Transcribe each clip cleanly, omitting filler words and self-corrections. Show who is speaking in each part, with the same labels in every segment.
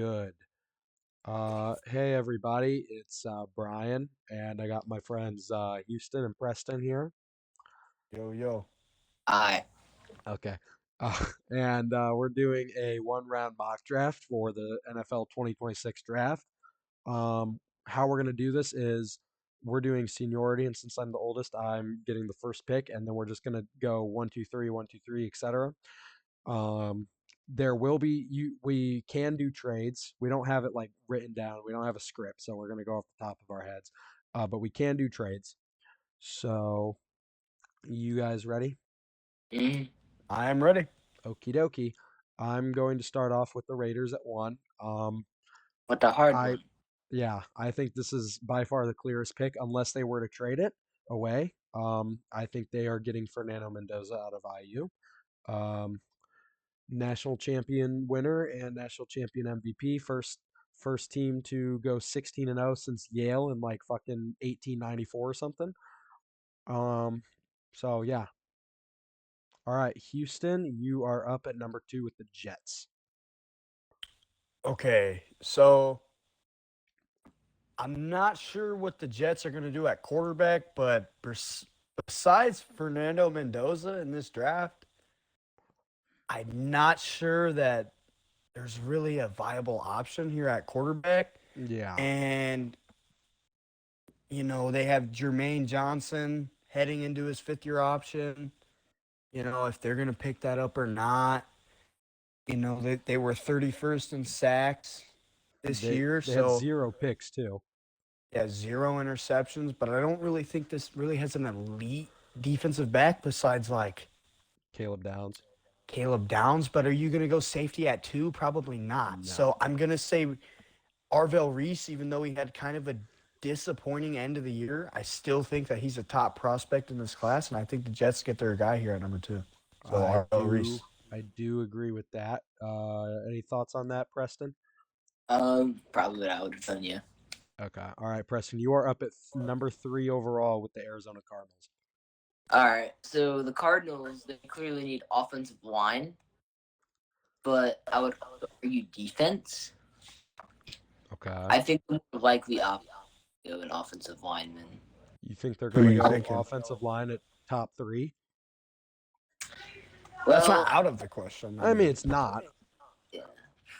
Speaker 1: good. Hey everybody, it's Brian, and I got my friends Houston and Preston here.
Speaker 2: Yo, yo.
Speaker 3: I
Speaker 1: Okay. And we're doing a one-round mock draft for the NFL 2026 draft. How we're gonna do this is we're doing seniority, and since I'm the oldest, I'm getting the first pick, and then we're just gonna go one, two, three, one, two, three, etc. Um, there will be we can do trades. We don't have it like written down. We don't have a script, so we're gonna go off the top of our heads. But we can do trades. So you guys ready?
Speaker 3: mm,
Speaker 2: I am ready.
Speaker 1: Okie dokie. I'm going to start off with the Raiders at one.
Speaker 3: with the hard
Speaker 1: I
Speaker 3: one.
Speaker 1: yeah, I think this is by far the clearest pick, unless they were to trade it away. I think they are getting Fernando Mendoza out of IU. Um, National champion winner and national champion MVP. First team to go 16-0 since Yale in like fucking 1894 or something. Um so yeah. All right, Houston, you are up at number 2 with the Jets.
Speaker 2: Okay, so I'm not sure what the Jets are going to do at quarterback, but besides Fernando Mendoza in this draft, I'm not sure that there's really a viable option here at quarterback.
Speaker 1: Yeah.
Speaker 2: And, they have Jermaine Johnson heading into his fifth-year option. If they're going to pick that up or not. They were 31st in sacks this
Speaker 1: They
Speaker 2: year,
Speaker 1: they had
Speaker 2: so
Speaker 1: 0 picks too.
Speaker 2: yeah, 0 interceptions, but I don't really think this really has an elite defensive back besides like
Speaker 1: Caleb Downs.
Speaker 2: Caleb Downs. But are you going to go safety at 2? Probably not. So
Speaker 1: No.
Speaker 2: I'm going to say Arvell Reese, even though he had kind of a disappointing end of the year, I still think that he's a top prospect in this class, and I think the Jets get their guy here at number 2. So
Speaker 1: I
Speaker 2: Arvell
Speaker 1: do
Speaker 2: Reese.
Speaker 1: I do agree with that. Any thoughts on that, Preston?
Speaker 3: Probably what I would have done. Yeah.
Speaker 1: Okay. All right, Preston, you are up at number 3 overall with the Arizona Cardinals.
Speaker 3: All right. So the Cardinals, they clearly need offensive line, but I would argue defense.
Speaker 1: Okay.
Speaker 3: I think the more likely option of an offensive lineman.
Speaker 1: You think they're
Speaker 2: Who
Speaker 1: going
Speaker 2: are
Speaker 1: to
Speaker 2: you
Speaker 1: go
Speaker 2: thinking?
Speaker 1: offensive line at top 3?
Speaker 2: That's not
Speaker 3: Well,
Speaker 2: out of the question.
Speaker 1: I mean, it's not.
Speaker 3: yeah.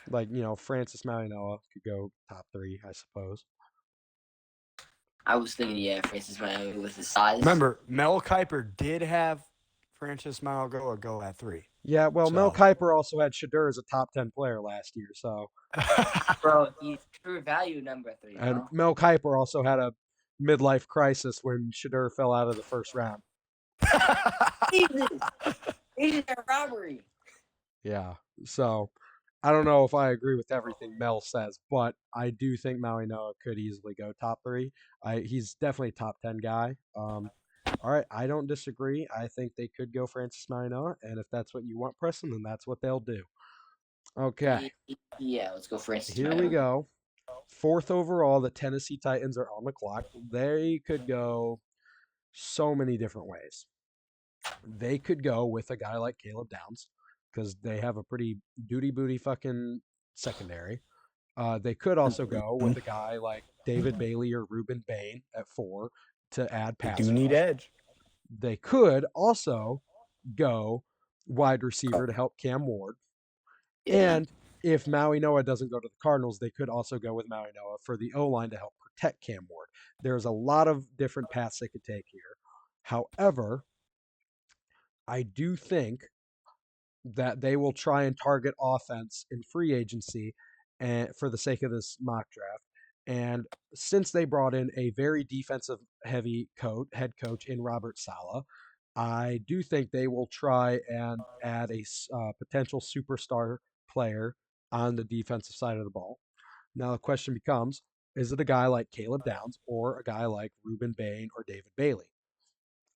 Speaker 1: Like, Francis Malinois could go top 3, I suppose.
Speaker 3: I was thinking, yeah, Francis Miami with his size.
Speaker 2: Remember, Mel Kiper did have Francis Malgoa go at 3.
Speaker 1: Yeah, well, Mel
Speaker 2: So.
Speaker 1: Kiper also had Shadur as a top 10 player last year, so.
Speaker 3: Bro, he's true value number 3,
Speaker 1: And
Speaker 3: bro.
Speaker 1: Mel Kiper also had a midlife crisis when Shadur fell out of the first round.
Speaker 3: Jesus! Agent robbery.
Speaker 1: Yeah, so I don't know if I agree with everything Mel says, but I do think Malinois could easily go top 3. He's definitely a top 10 guy. All right, I don't disagree. I think they could go Francis Malinois, and if that's what you want, Preston, then that's what they'll do. Okay,
Speaker 3: Yeah, let's go Francis
Speaker 1: here we
Speaker 3: Miami.
Speaker 1: go. 4th overall, the Tennessee Titans are on the clock. They could go so many different ways. They could go with a guy like Caleb Downs because they have a pretty duty booty fucking secondary. They could also go with a guy like David Bailey or Ruben Bain at 4 to add
Speaker 2: They
Speaker 1: pass
Speaker 2: do need
Speaker 1: rush.
Speaker 2: edge.
Speaker 1: They could also go wide receiver to help Cam Ward.
Speaker 3: Yeah.
Speaker 1: And if Maui Noah doesn't go to the Cardinals, they could also go with Maui Noah for the O line to help protect Cam Ward. There's a lot of different paths they could take here. However, I do think that they will try and target offense in free agency and for the sake of this mock draft. And since they brought in a very defensive heavy head coach in Robert Sala, I do think they will try and add a potential superstar player on the defensive side of the ball. Now the question becomes, is it a guy like Caleb Downs or a guy like Ruben Bain or David Bailey?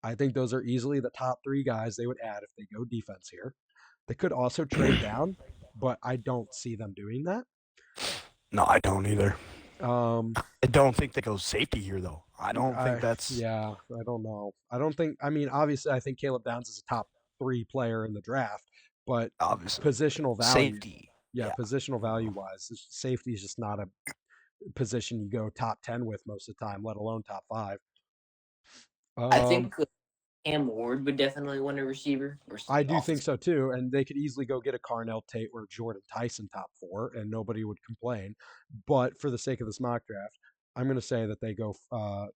Speaker 1: I think those are easily the top 3 guys they would add if they go defense here. They could also trade down, but I don't see them doing that.
Speaker 2: No, I don't either.
Speaker 1: Um,
Speaker 2: I don't think they go safety here, though. I don't think that's.
Speaker 1: Yeah, I don't know. I don't think. I mean, obviously, I think Caleb Downs is a top 3 player in the draft, but
Speaker 2: Obviously.
Speaker 1: positional value.
Speaker 2: Safety.
Speaker 1: Yeah,
Speaker 2: Yeah.
Speaker 1: positional value wise, safety is just not a position you go top 10 with most of the time, let alone top 5.
Speaker 3: I
Speaker 1: Um,
Speaker 3: think Cam Ward would definitely win a receiver or
Speaker 1: I do think
Speaker 3: offensive.
Speaker 1: so too, and they could easily go get a Carnell Tate or Jordan Tyson top 4, and nobody would complain. But for the sake of this mock draft, I'm going to say that they go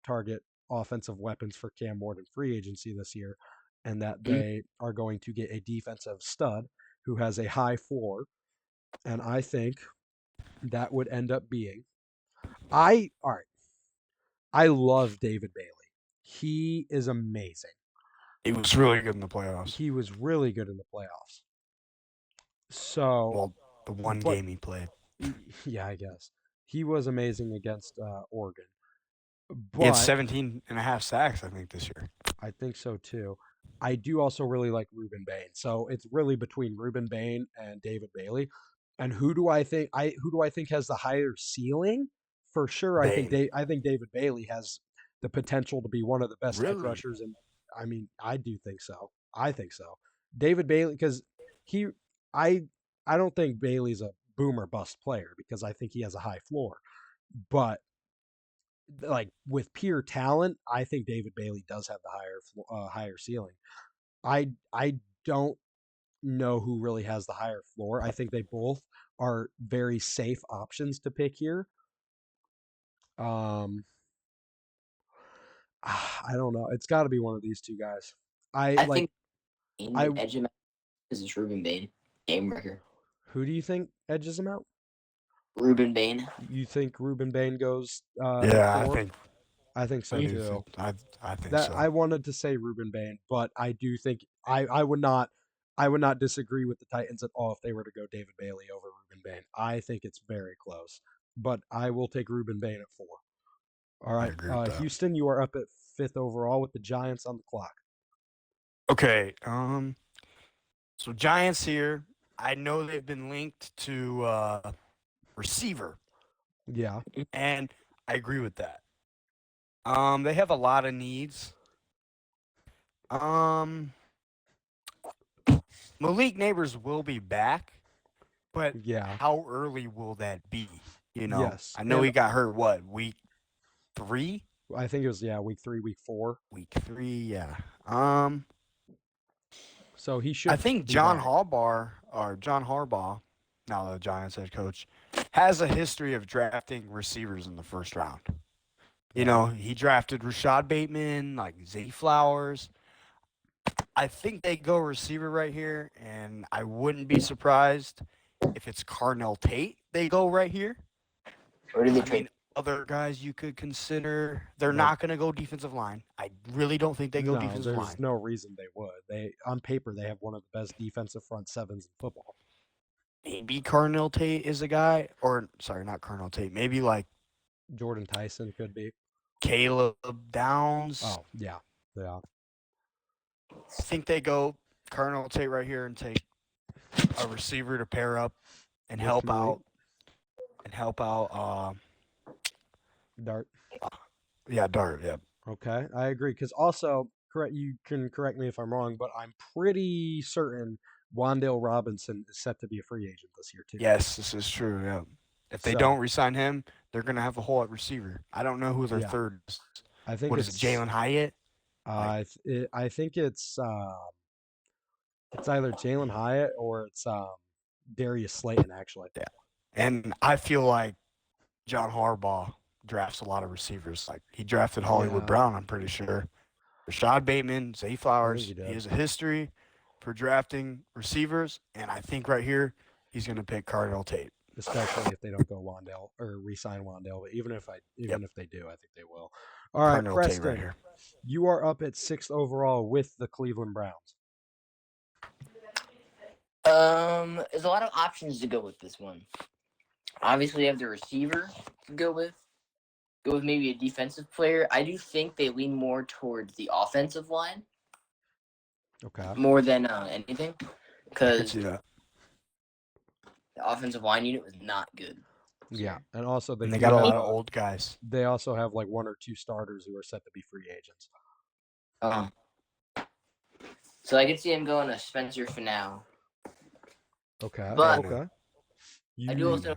Speaker 1: target offensive weapons for Cam Ward in free agency this year, and that
Speaker 3: Mhm.
Speaker 1: they are going to get a defensive stud who has a high floor, and I think that would end up being all right. I love David Bailey. He is amazing.
Speaker 2: He was really good in the playoffs.
Speaker 1: He was really good in the playoffs. So,
Speaker 2: Well, the one
Speaker 1: but
Speaker 2: game he played.
Speaker 1: yeah, I guess he was amazing against Oregon.
Speaker 2: He had
Speaker 1: But
Speaker 2: 17 and a half sacks, I think, this year.
Speaker 1: I think so too. I do also really like Ruben Bain. So it's really between Ruben Bain and David Bailey. And who do I think has the higher ceiling? For sure,
Speaker 2: Bain.
Speaker 1: I think David Bailey has the potential to be one of the best edge
Speaker 2: Really?
Speaker 1: rushers, and I mean I do think so. I think so. David Bailey, because he I I don't think Bailey's a boomer bust player because I think he has a high floor. But like with pure talent, I think David Bailey does have the higher ceiling. I don't know who really has the higher floor. I think they both are very safe options to pick here. Um, I don't know. It's got to be one of these two guys. I
Speaker 3: I
Speaker 1: like
Speaker 3: think Bain
Speaker 1: I.
Speaker 3: would edge him out because it's Ruben Bain, game record.
Speaker 1: Who do you think edges him out?
Speaker 3: Ruben Bain.
Speaker 1: You think Ruben Bain goes at
Speaker 2: Yeah,
Speaker 1: 4? I think
Speaker 2: I
Speaker 1: so
Speaker 2: do
Speaker 1: too.
Speaker 2: think I think
Speaker 1: That
Speaker 2: so.
Speaker 1: I wanted to say Ruben Bain, but I do think I would not disagree with the Titans at all if they were to go David Bailey over Ruben Bain. I think it's very close, but I will take Ruben Bain at 4. All
Speaker 2: I
Speaker 1: right,
Speaker 2: agree with that.
Speaker 1: Houston, you are up at 5th overall with the Giants on the clock.
Speaker 2: Okay. So Giants here. I know they've been linked to receiver,
Speaker 1: Yeah,
Speaker 2: and I agree with that. They have a lot of needs. Um, Malik Neighbors will be back, but
Speaker 1: yeah,
Speaker 2: how early will that be?
Speaker 1: yes,
Speaker 2: I know
Speaker 1: and
Speaker 2: he got hurt. What, week 3?
Speaker 1: I think it was week 3, week 4.
Speaker 2: Week 3, yeah. Um,
Speaker 1: So he
Speaker 2: I
Speaker 1: should
Speaker 2: think
Speaker 1: be back.
Speaker 2: John Harbaugh, now the Giants head coach, has a history of drafting receivers in the first round.
Speaker 1: Yeah,
Speaker 2: He drafted Rashad Bateman, like Zay Flowers. I think they go receiver right here, and I wouldn't be surprised if it's Carnell Tate they go right here.
Speaker 3: Or do they
Speaker 2: I
Speaker 3: trade?
Speaker 2: mean, other guys you could consider, they're
Speaker 1: well,
Speaker 2: not going to go defensive line. I really don't think they go
Speaker 1: no,
Speaker 2: defensive
Speaker 1: there's
Speaker 2: line.
Speaker 1: no reason they would. They on paper they have one of the best defensive front sevens in football.
Speaker 2: Maybe Carnell Tate is a guy, or sorry, not Carnell Tate. Maybe like
Speaker 1: Jordan Tyson could be.
Speaker 2: Caleb Downs.
Speaker 1: Oh, yeah. Yeah.
Speaker 2: I think they go Carnell Tate right here and take a receiver to pair up and
Speaker 1: With
Speaker 2: help
Speaker 1: Malik
Speaker 2: out and help out.
Speaker 1: Dart.
Speaker 2: Yeah, Dart. Yeah.
Speaker 1: Okay, I agree. Because also, you can correct me if I'm wrong, but I'm pretty certain Wandale Robinson is set to be a free agent this year too.
Speaker 2: Yes, this is true. Yeah. If they
Speaker 1: So
Speaker 2: don't resign him, they're gonna have a hole at receiver. I don't know who their
Speaker 1: yeah,
Speaker 2: third is.
Speaker 1: I think
Speaker 2: What is it, Jalen Hyatt? Like,
Speaker 1: I think it's either Jalen Hyatt or it's Darius Slayton actually.
Speaker 2: yeah. And I feel like John Harbaugh drafts a lot of receivers. Like he drafted Hollywood
Speaker 1: Yeah,
Speaker 2: Brown, I'm pretty sure. Rashad Bateman, Zay
Speaker 1: I think
Speaker 2: Flowers.
Speaker 1: he
Speaker 2: He
Speaker 1: did.
Speaker 2: has a history for drafting receivers, and I think right here he's gonna pick Cardinal Tate.
Speaker 1: Especially if they don't go Wandale or re-sign Wandale, but
Speaker 2: Yep,
Speaker 1: even if they do, I think they will. All right,
Speaker 2: Cardinal Tate right
Speaker 1: Preston,
Speaker 2: here.
Speaker 1: you are up at 6th overall with the Cleveland Browns.
Speaker 3: There's a lot of options to go with this one. Obviously, you have the receiver to go with. Go with maybe a defensive player. I do think they lean more towards the offensive line
Speaker 1: Okay.
Speaker 3: more than anything,
Speaker 2: I can
Speaker 3: because
Speaker 2: see that.
Speaker 3: the offensive line unit was not good.
Speaker 1: Yeah, and also
Speaker 2: And they got a lot of old guys.
Speaker 1: they also have like 1 or 2 starters who are set to be free agents.
Speaker 3: Um, so I could see him going to Spencer Fennell.
Speaker 1: Okay.
Speaker 3: But-
Speaker 1: Okay.
Speaker 3: I do also
Speaker 1: You,
Speaker 3: know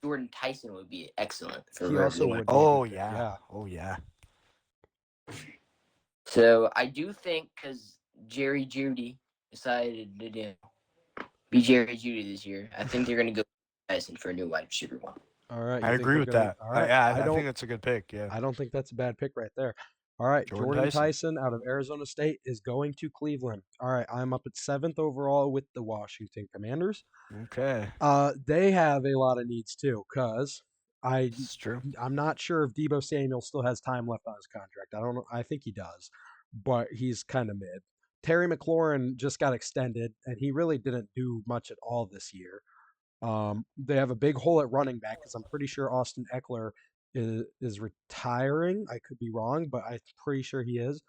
Speaker 3: Jordan Tyson would be excellent for
Speaker 1: he
Speaker 3: wherever
Speaker 1: also
Speaker 3: they want.
Speaker 1: would be a
Speaker 2: Oh
Speaker 1: good pick,
Speaker 2: yeah.
Speaker 1: yeah.
Speaker 2: Oh yeah.
Speaker 3: So I do think because Jerry Judy decided to be Jerry Judy this year, I think they're going to go Tyson for a new wide receiver one.
Speaker 1: All right,
Speaker 2: I
Speaker 1: you think
Speaker 2: agree
Speaker 1: they're
Speaker 2: with
Speaker 1: going?
Speaker 2: that.
Speaker 1: All right,
Speaker 2: Yeah,
Speaker 1: I
Speaker 2: I think
Speaker 1: don't.
Speaker 2: that's a good pick. Yeah.
Speaker 1: I don't think that's a bad pick right there. All right,
Speaker 2: Jordan
Speaker 1: Jordan
Speaker 2: Tyson.
Speaker 1: Tyson out of Arizona State is going to Cleveland. All right, I'm up at 7th overall with the Washington Commanders.
Speaker 2: Okay.
Speaker 1: They have a lot of needs too, cause I
Speaker 2: It's true.
Speaker 1: I'm not sure if Debo Samuel still has time left on his contract. I don't know. I think he does, but he's kind of mid. Terry McLaurin just got extended, and he really didn't do much at all this year. They have a big hole at running back because I'm pretty sure Austin Eckler is retiring. I could be wrong, but I'm pretty sure he is.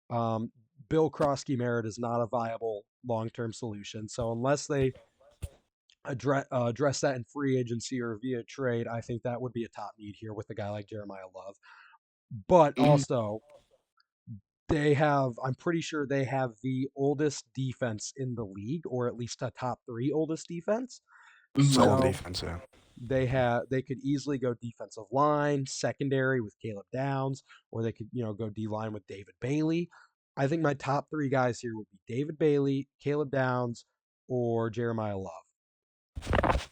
Speaker 1: Um, Bill Krosky Merritt is not a viable long term solution. So unless they address that in free agency or via trade, I think that would be a top need here with a guy like Jeremiah Love. But
Speaker 3: Mhm.
Speaker 1: also, they have, I'm pretty sure they have the oldest defense in the league, or at least a top three oldest defense.
Speaker 2: Solid
Speaker 1: So
Speaker 2: defense. Yeah.
Speaker 1: they could easily go defensive line, secondary with Caleb Downs, or they could, go D line with David Bailey. I think my top three guys here would be David Bailey, Caleb Downs, or Jeremiah Love.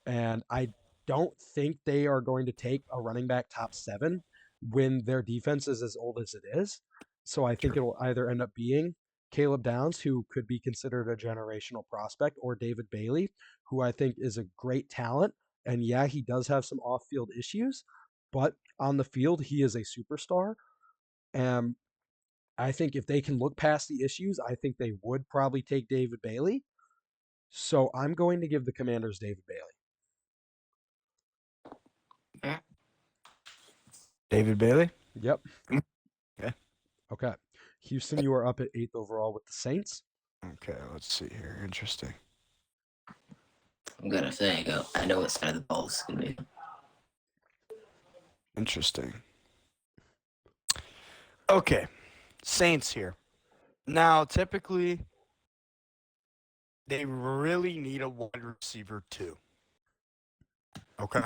Speaker 1: And I don't think they are going to take a running back top 7 when their defense is as old as it is. So I think
Speaker 2: True.
Speaker 1: it'll either end up being Caleb Downs, who could be considered a generational prospect, or David Bailey, who I think is a great talent. And yeah, he does have some off field issues, but on the field, he is a superstar. And I think if they can look past the issues, I think they would probably take David Bailey. So I'm going to give the Commanders David Bailey.
Speaker 2: David Bailey.
Speaker 1: Yep.
Speaker 2: Okay.
Speaker 1: Okay. Houston, you are up at 8th overall with the Saints.
Speaker 2: Okay. Let's see here. Interesting.
Speaker 3: I'm going to say I know what side of the ball is going to be.
Speaker 2: Interesting. Okay. Saints here. Now, typically, they really need a wide receiver too. Okay.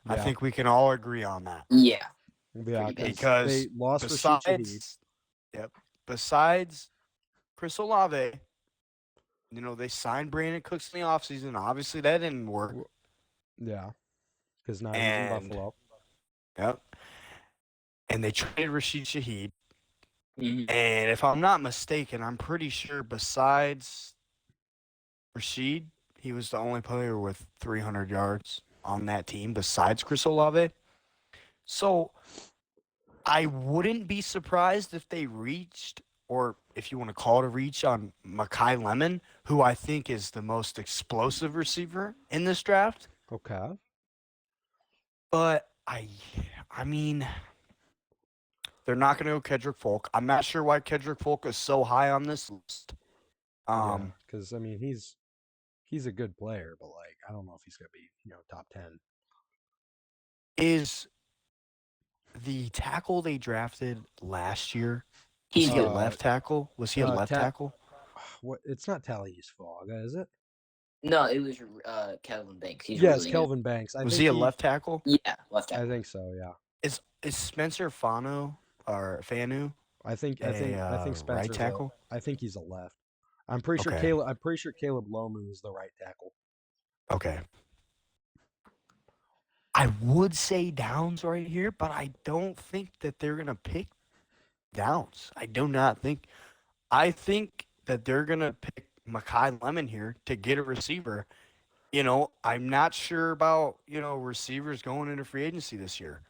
Speaker 2: I
Speaker 1: Yeah.
Speaker 2: think we can all agree on that.
Speaker 3: Yeah.
Speaker 1: Yeah,
Speaker 2: Because
Speaker 1: they lost Rashid Shaheed.
Speaker 2: Besides Chris Olave, they signed Brandon Cooks in the offseason. Obviously, that didn't work.
Speaker 1: Yeah, because now he's in
Speaker 2: And
Speaker 1: Buffalo.
Speaker 2: yep. And they traded Rashid Shaheed.
Speaker 3: Mhm.
Speaker 2: And if I'm not mistaken, I'm pretty sure besides Rashid, he was the only player with 300 yards on that team besides Chris Olave. So I wouldn't be surprised if they reached, or if you want to call it a reach, on Mekhi Lemon, who I think is the most explosive receiver in this draft.
Speaker 1: Okay.
Speaker 2: But I mean, they're not going to go Kedrick Folk. I'm not sure why Kedrick Folk is so high on this list.
Speaker 1: Because I mean he's a good player, but like I don't know if he's gonna be top 10.
Speaker 2: Is the tackle they drafted last year? Was
Speaker 3: He's
Speaker 2: he a
Speaker 3: good.
Speaker 2: left tackle? Was he a left tackle?
Speaker 1: What? It's not Talise Faga, is it?
Speaker 3: No, it was Kelvin Banks. He's
Speaker 1: Yes,
Speaker 3: really
Speaker 1: Kelvin Banks.
Speaker 2: Was he a left tackle?
Speaker 3: good. Yeah, left
Speaker 1: I
Speaker 3: tackle.
Speaker 1: think so. Yeah.
Speaker 2: Is Spencer Fanu or Fanu
Speaker 1: I think Spencer's
Speaker 2: right tackle?
Speaker 1: I think he's a left. I'm pretty sure
Speaker 2: Okay.
Speaker 1: Caleb Lomu is the right tackle.
Speaker 2: Okay. I would say Downs right here, but I don't think that they're gonna pick Downs. I do not think. I think that they're gonna pick Mekhi Lemon here to get a receiver. I'm not sure about receivers going into free agency this year.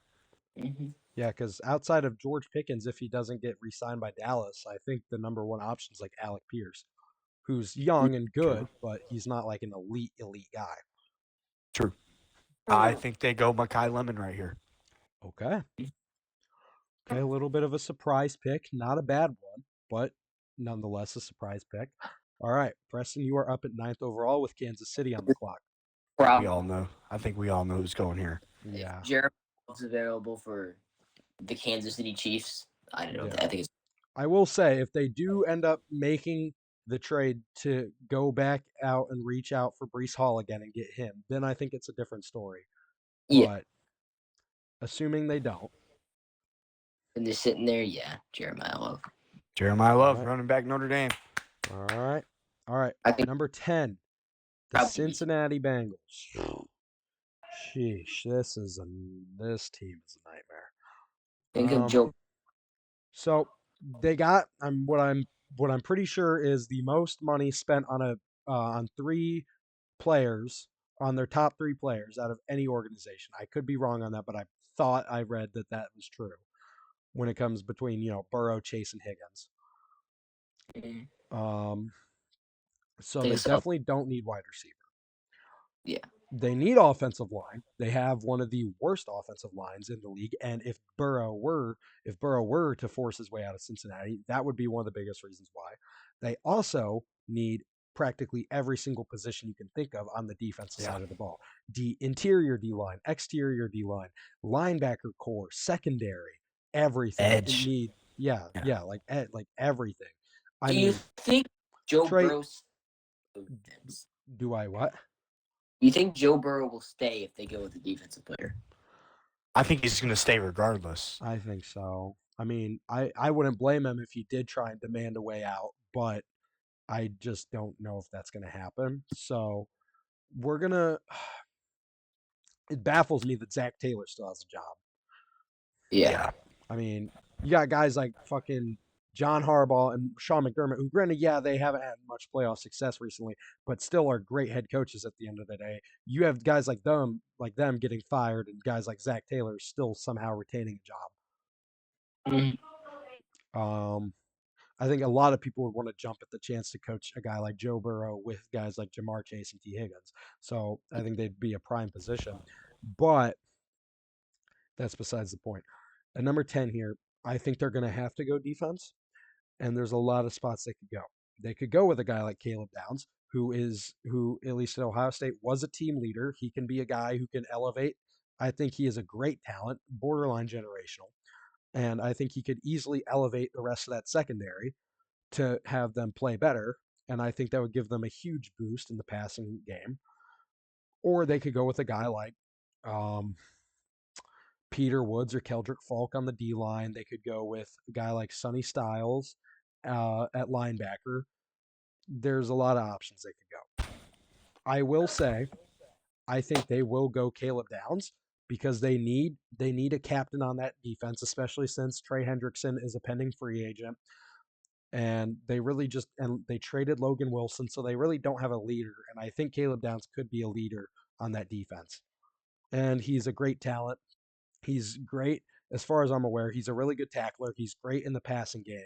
Speaker 3: Mm-hmm.
Speaker 1: Yeah, because outside of George Pickens, if he doesn't get re-signed by Dallas, I think the number one option is like Alec Pierce, who's young and good, but he's not like an elite guy.
Speaker 2: True. I think they go Mekhi Lemon right here.
Speaker 1: Okay. Okay, a little bit of a surprise pick. Not a bad one, but nonetheless a surprise pick. All right, Preston, you are up at 9th overall with Kansas City on the clock.
Speaker 2: We all know. I think we all know who's going here.
Speaker 1: Yeah.
Speaker 3: Jeremy is available for the Kansas City Chiefs. I don't know.
Speaker 1: Yeah.
Speaker 3: I think it's
Speaker 1: I will say, if they do end up making the trade to go back out and reach out for Brees Hall again and get him, then I think it's a different story.
Speaker 3: Yeah.
Speaker 1: But assuming they don't,
Speaker 3: And they're sitting there, yeah, Jeremiah Love.
Speaker 2: Jeremiah Love,
Speaker 1: right.
Speaker 2: running back Notre Dame.
Speaker 1: all right, all right.
Speaker 3: I think
Speaker 1: Number 10, the
Speaker 3: probably
Speaker 1: Cincinnati Bengals. Sheesh, this team is a nightmare.
Speaker 3: think of
Speaker 1: Um,
Speaker 3: Joe.
Speaker 1: so they got what I'm pretty sure is the most money spent on three players, on their top three players out of any organization. I could be wrong on that, but I thought I read that that was true when it comes between Burrow, Chase, and Higgins.
Speaker 3: Mm,
Speaker 1: So
Speaker 3: think
Speaker 1: they
Speaker 3: so.
Speaker 1: definitely don't need wide receiver.
Speaker 3: Yeah.
Speaker 1: They need offensive line. They have one of the worst offensive lines in the league, and if Burrow were to force his way out of Cincinnati, that would be one of the biggest reasons why. They also need practically every single position you can think of on the defensive
Speaker 2: Yeah.
Speaker 1: side of the ball. Interior D line, exterior D line, linebacker core, secondary, everything. It
Speaker 2: Edge.
Speaker 1: need
Speaker 2: Yeah.
Speaker 1: like everything. I
Speaker 3: Do you
Speaker 1: mean,
Speaker 3: think Joe
Speaker 1: Trey,
Speaker 3: Burrow?
Speaker 1: do I what?
Speaker 3: You think Joe Burrow will stay if they go with a defensive player?
Speaker 2: I think he's going to stay regardless.
Speaker 1: I think so. I mean, I wouldn't blame him if he did try and demand a way out, but I just don't know if that's going to happen. So we're going to. It baffles me that Zach Taylor still has a job.
Speaker 3: Yeah.
Speaker 1: I mean, you got guys like fucking John Harbaugh and Sean McDermott, who, granted, yeah, they haven't had much playoff success recently, but still are great head coaches at the end of the day. You have guys like them getting fired, and guys like Zach Taylor still somehow retaining a job.
Speaker 3: Mhm.
Speaker 1: I think a lot of people would want to jump at the chance to coach a guy like Joe Burrow with guys like Jamar Chase and T. Higgins. So I think they'd be a prime position. But that's besides the point. At number 10 here, I think they're going to have to go defense, and there's a lot of spots they could go. They could go with a guy like Caleb Downs, who at least at Ohio State was a team leader. He can be a guy who can elevate. I think he is a great talent, borderline generational, and I think he could easily elevate the rest of that secondary to have them play better. And I think that would give them a huge boost in the passing game. Or they could go with a guy like um, Peter Woods or Keldrick Falk on the D line. They could go with a guy like Sonny Styles at linebacker. There's a lot of options they could go. I will say, I think they will go Caleb Downs because they need a captain on that defense, especially since Trey Hendrickson is a pending free agent. And they traded Logan Wilson, so they really don't have a leader. And I think Caleb Downs could be a leader on that defense. And he's a great talent. He's great as far as I'm aware. He's a really good tackler. He's great in the passing game,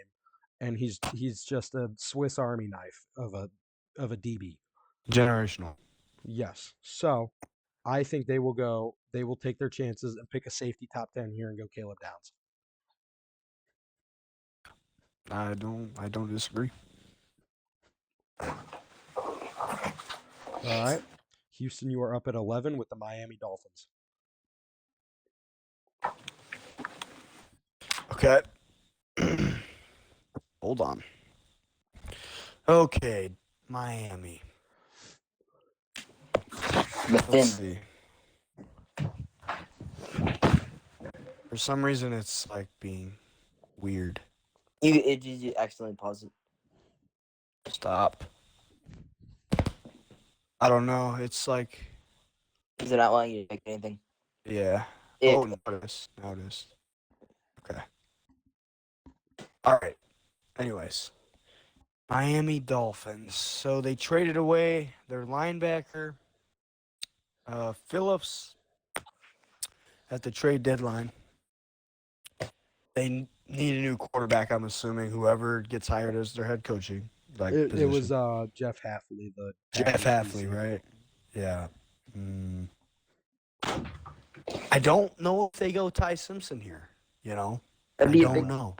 Speaker 1: and he's just a Swiss Army knife of a DB.
Speaker 2: Generational.
Speaker 1: Yes. So I think they will go. They will take their chances and pick a safety top 10 here and go Caleb Downs.
Speaker 2: I don't disagree.
Speaker 1: All right. Houston, you are up at 11 with the Miami Dolphins.
Speaker 2: Okay. Hold on. Okay, Miami.
Speaker 3: The
Speaker 2: Let's
Speaker 3: thin.
Speaker 2: see. For some reason, it's like being weird.
Speaker 3: You excellently pause it.
Speaker 2: Stop. I don't know. It's like,
Speaker 3: Is it not allowing you to make anything?
Speaker 2: yeah.
Speaker 3: It,
Speaker 2: Oh, now it is. Now it is. Okay. All right. Anyways, Miami Dolphins. So they traded away their linebacker, Phillips, at the trade deadline. They need a new quarterback, I'm assuming, whoever gets hired as their head coaching.
Speaker 1: It was Jeff Hafley, the
Speaker 2: Jeff
Speaker 1: Packers
Speaker 2: Hafley,
Speaker 1: DC.
Speaker 2: right? Yeah. I don't know if they go Ty Simpson here. You know,
Speaker 3: that'd
Speaker 2: I
Speaker 3: be a
Speaker 2: don't
Speaker 3: big.
Speaker 2: know.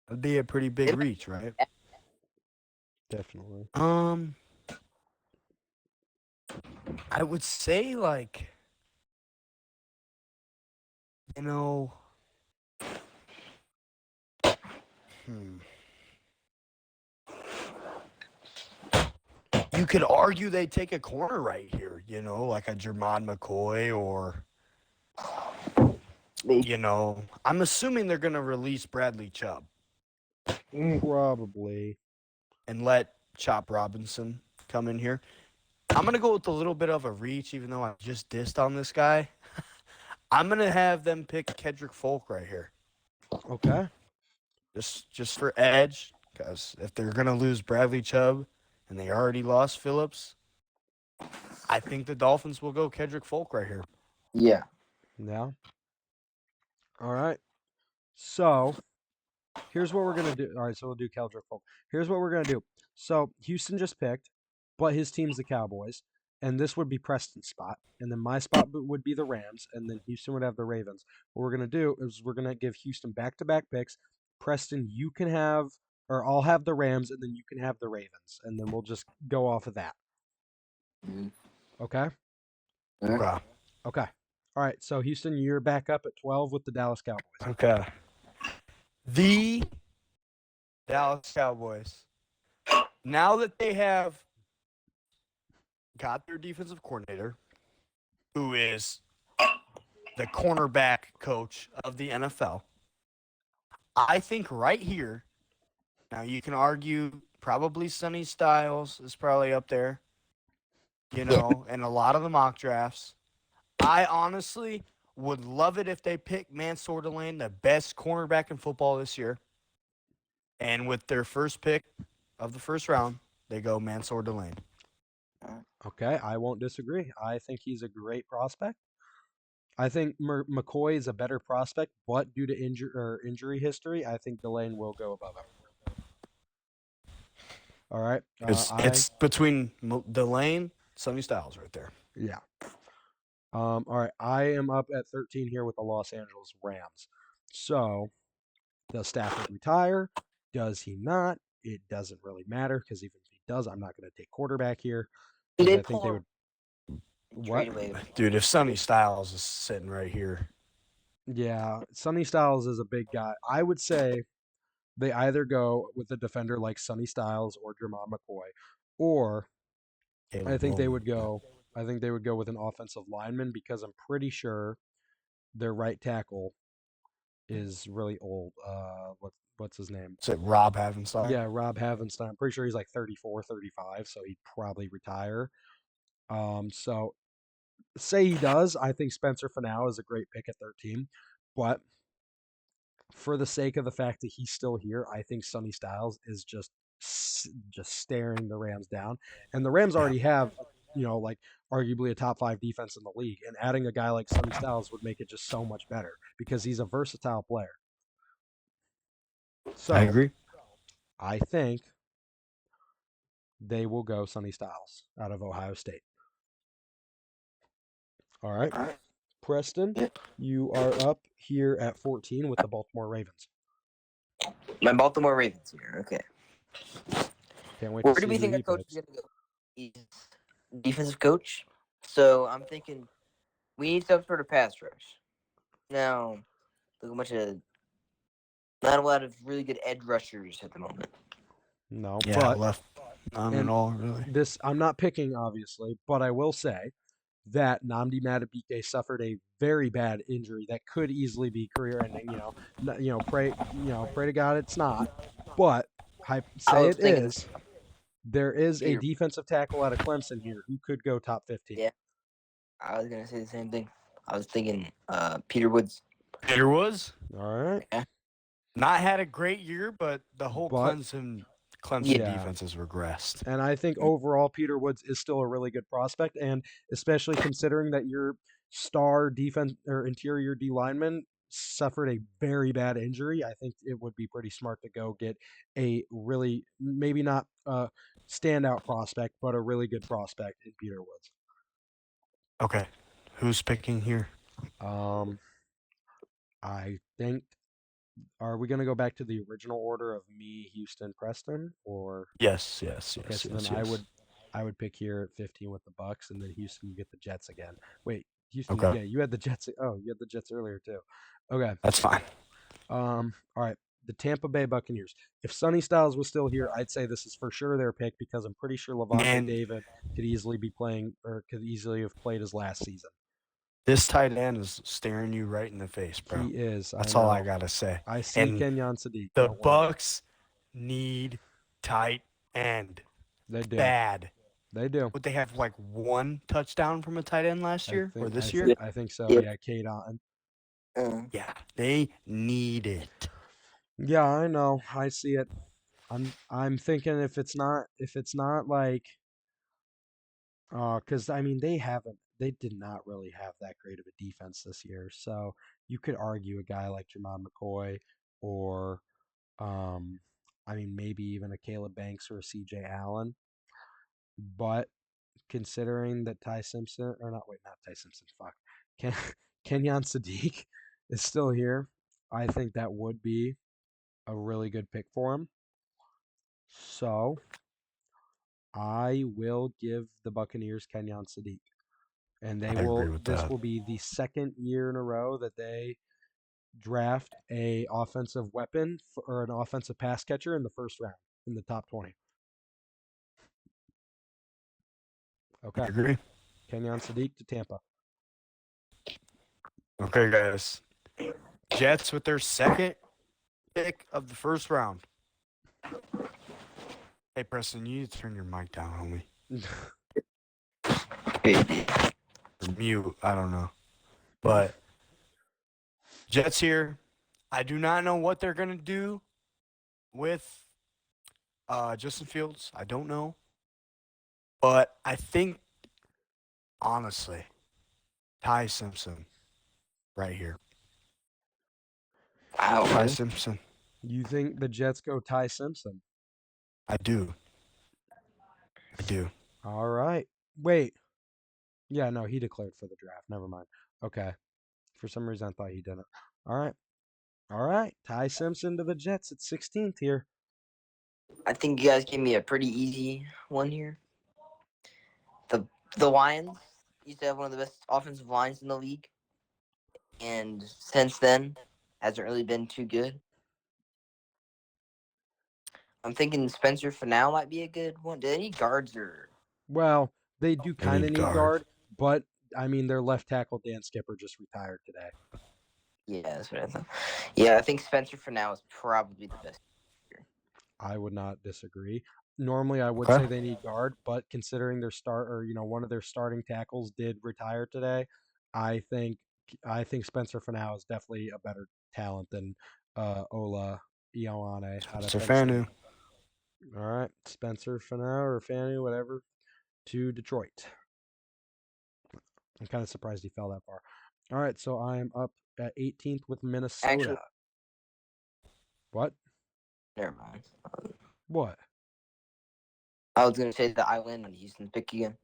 Speaker 2: That'd be a pretty big reach, right?
Speaker 1: Definitely.
Speaker 2: I would say like, you know, You could argue they take a corner right here, like a Jermon McCoy or, I'm assuming they're going to release Bradley Chubb
Speaker 1: Probably.
Speaker 2: and let Chop Robinson come in here. I'm going to go with a little bit of a reach, even though I just dissed on this guy. I'm going to have them pick Kedrick Folk right here.
Speaker 1: Okay.
Speaker 2: Just for edge, because if they're going to lose Bradley Chubb and they already lost Phillips, I think the Dolphins will go Kedrick Folk right here.
Speaker 3: Yeah.
Speaker 1: Yeah. All right. So here's what we're gonna do. All right, so we'll do Keldrick Folk. Here's what we're gonna do. So Houston just picked, but his team's the Cowboys, and this would be Preston's spot, and then my spot would be the Rams, and then Houston would have the Ravens. What we're gonna do is we're gonna give Houston back-to-back picks. Preston, you can have, or I'll have the Rams, and then you can have the Ravens, and then we'll just go off of that.
Speaker 3: Mhm.
Speaker 1: Okay.
Speaker 2: Okay.
Speaker 1: Okay. All right. So Houston, you're back up at 12 with the Dallas Cowboys.
Speaker 2: Okay. The Dallas Cowboys. Now that they have got their defensive coordinator, who is the cornerback coach of the NFL, I think right here, now you can argue probably Sonny Styles is probably up there, and a lot of the mock drafts. I honestly would love it if they pick Mansour Delane, the best cornerback in football this year. And with their first pick of the first round, they go Mansour Delane.
Speaker 1: Okay, I won't disagree. I think he's a great prospect. I think McCoy is a better prospect, but due to injury history, I think Delane will go above him. All right,
Speaker 2: It's between Delane, Sonny Styles right there.
Speaker 1: Yeah. All right, I am up at 13 here with the Los Angeles Rams. So, does Stafford retire? Does he not? It doesn't really matter because even if he does, I'm not going to take quarterback here.
Speaker 3: Did they
Speaker 1: I think they would. What?
Speaker 3: trade away?
Speaker 2: Dude, if Sonny Styles is sitting right here.
Speaker 1: Yeah, Sonny Styles is a big guy. I would say they either go with a defender like Sonny Styles or Jermon McCoy, or I think they would go. I think they would go with an offensive lineman because I'm pretty sure their right tackle is really old. What's his name?
Speaker 2: Is it Rob Havenstein?
Speaker 1: Yeah, Rob Havenstein. I'm pretty sure he's like 34, 35, so he'd probably retire. So say he does, I think Spencer Fanau is a great pick at 13, but for the sake of the fact that he's still here, I think Sonny Styles is just staring the Rams down, and the Rams already have, like arguably a top 5 defense in the league, and adding a guy like Sonny Styles would make it just so much better because he's a versatile player. So
Speaker 2: I agree.
Speaker 1: I think they will go Sonny Styles out of Ohio State. All right. Preston, you are up here at 14 with the Baltimore Ravens.
Speaker 3: My Baltimore Ravens here. Okay.
Speaker 1: Can't wait
Speaker 3: Where
Speaker 1: to
Speaker 3: do
Speaker 1: see
Speaker 3: we
Speaker 1: who
Speaker 3: think
Speaker 1: he
Speaker 3: our coach
Speaker 1: picks.
Speaker 3: is going to go? He's defensive coach. So I'm thinking we need some sort of pass rush. Now, look a bunch of not a lot of really good edge rushers at the moment.
Speaker 1: No,
Speaker 2: Yeah,
Speaker 1: but
Speaker 2: left none at all, really.
Speaker 1: this I'm not picking, obviously, but I will say that Nnamdi Madubuike suffered a very bad injury that could easily be career-ending. Pray to God it's not, but say it is. There is a defensive tackle out of Clemson here who could go top 15.
Speaker 3: Yeah, I was gonna say the same thing. I was thinking Peter Woods.
Speaker 2: Peter Woods.
Speaker 1: All right.
Speaker 3: Yeah.
Speaker 2: Not had a great year, but the whole Clemson
Speaker 1: Yeah.
Speaker 2: defense has regressed.
Speaker 1: And I think overall Peter Woods is still a really good prospect, and especially considering that your star defense or interior D lineman suffered a very bad injury, I think it would be pretty smart to go get a really, maybe not a standout prospect, but a really good prospect in Peter Woods.
Speaker 2: Okay. Who's picking here?
Speaker 1: I think, are we going to go back to the original order of me, Houston, Preston, or?
Speaker 2: Yes.
Speaker 1: Okay, so then I would pick here at 15 with the Bucks, and then Houston, you get the Jets again. Wait, Houston,
Speaker 2: Okay.
Speaker 1: yeah, you had the Jets. Oh, you had the Jets earlier too. Okay,
Speaker 2: That's fine.
Speaker 1: all right. the Tampa Bay Buccaneers. If Sonny Styles was still here, I'd say this is for sure their pick because I'm pretty sure Levante
Speaker 2: Man,
Speaker 1: David could easily be playing or could easily have played his last season.
Speaker 2: this tight end is staring you right in the face, bro.
Speaker 1: He is.
Speaker 2: That's
Speaker 1: I
Speaker 2: all I
Speaker 1: know.
Speaker 2: gotta say.
Speaker 1: I see
Speaker 2: And
Speaker 1: Kenyon Sadiq.
Speaker 2: the
Speaker 1: Don't worry.
Speaker 2: Bucks need tight end
Speaker 1: They do.
Speaker 2: bad.
Speaker 1: They do.
Speaker 2: Would they have like one touchdown from a tight end last year or this year?
Speaker 1: I think so.
Speaker 3: Yep.
Speaker 1: Yeah, Kate Otten.
Speaker 2: Yeah, they need it.
Speaker 1: Yeah, I know. I see it. I'm thinking if it's not like because I mean they did not really have that great of a defense this year. So you could argue a guy like Jermon McCoy or um I mean maybe even a Caleb Banks or a CJ Allen. But considering that Ty Simpson or not Ty Simpson, fuck. Ken, Kenyon Sadiq is still here, I think that would be a really good pick for him. So I will give the Buccaneers Kenyon Sadiq. And
Speaker 2: I agree with
Speaker 1: this
Speaker 2: that.
Speaker 1: will be the second year in a row that they draft a offensive weapon or an offensive pass catcher in the first round in the top 20.
Speaker 2: I
Speaker 1: Okay.
Speaker 2: agree.
Speaker 1: Kenyon Sadiq to Tampa.
Speaker 2: Okay, guys. Jets with their second pick of the first round. Hey, Preston, you need to turn your mic down, homie. Or mute. I don't know. But Jets here. I do not know what they're going to do with Justin Fields. I don't know. But I think, honestly, Ty Simpson right here.
Speaker 3: Wow.
Speaker 2: Ty Simpson.
Speaker 1: You think the Jets go Ty Simpson?
Speaker 2: I do. I do.
Speaker 1: All right. Wait. Yeah, no, he declared for the draft. Never mind. Okay. For some reason, I thought he didn't. All right. All right. Ty Simpson to the Jets at 16th here.
Speaker 3: I think you guys gave me a pretty easy one here. The Lions used to have one of the best offensive lines in the league, and since then, hasn't really been too good. I'm thinking Spencer Fennell might be a good one. Do they need guards or?
Speaker 1: Well, they do
Speaker 2: They
Speaker 1: kind of
Speaker 2: need
Speaker 1: need
Speaker 2: guard.
Speaker 1: guard, but I mean, their left tackle Dan Skipper just retired today.
Speaker 3: Yeah, that's what I thought. Yeah, I think Spencer Fennell is probably the best.
Speaker 1: I would not disagree. Normally, I would
Speaker 2: Okay.
Speaker 1: say they need guard, but considering their one of their starting tackles did retire today, I think Spencer Fennell is definitely a better talent than Ola Ioane.
Speaker 2: Spencer Fanu.
Speaker 1: All right, Spencer Fennell or Fanu, whatever, to Detroit. I'm kind of surprised he fell that far. All right, so I am up at 18th with Minnesota.
Speaker 3: Actually,
Speaker 1: What?
Speaker 3: never mind.
Speaker 1: What?
Speaker 3: I was gonna say that I land on Houston pick again.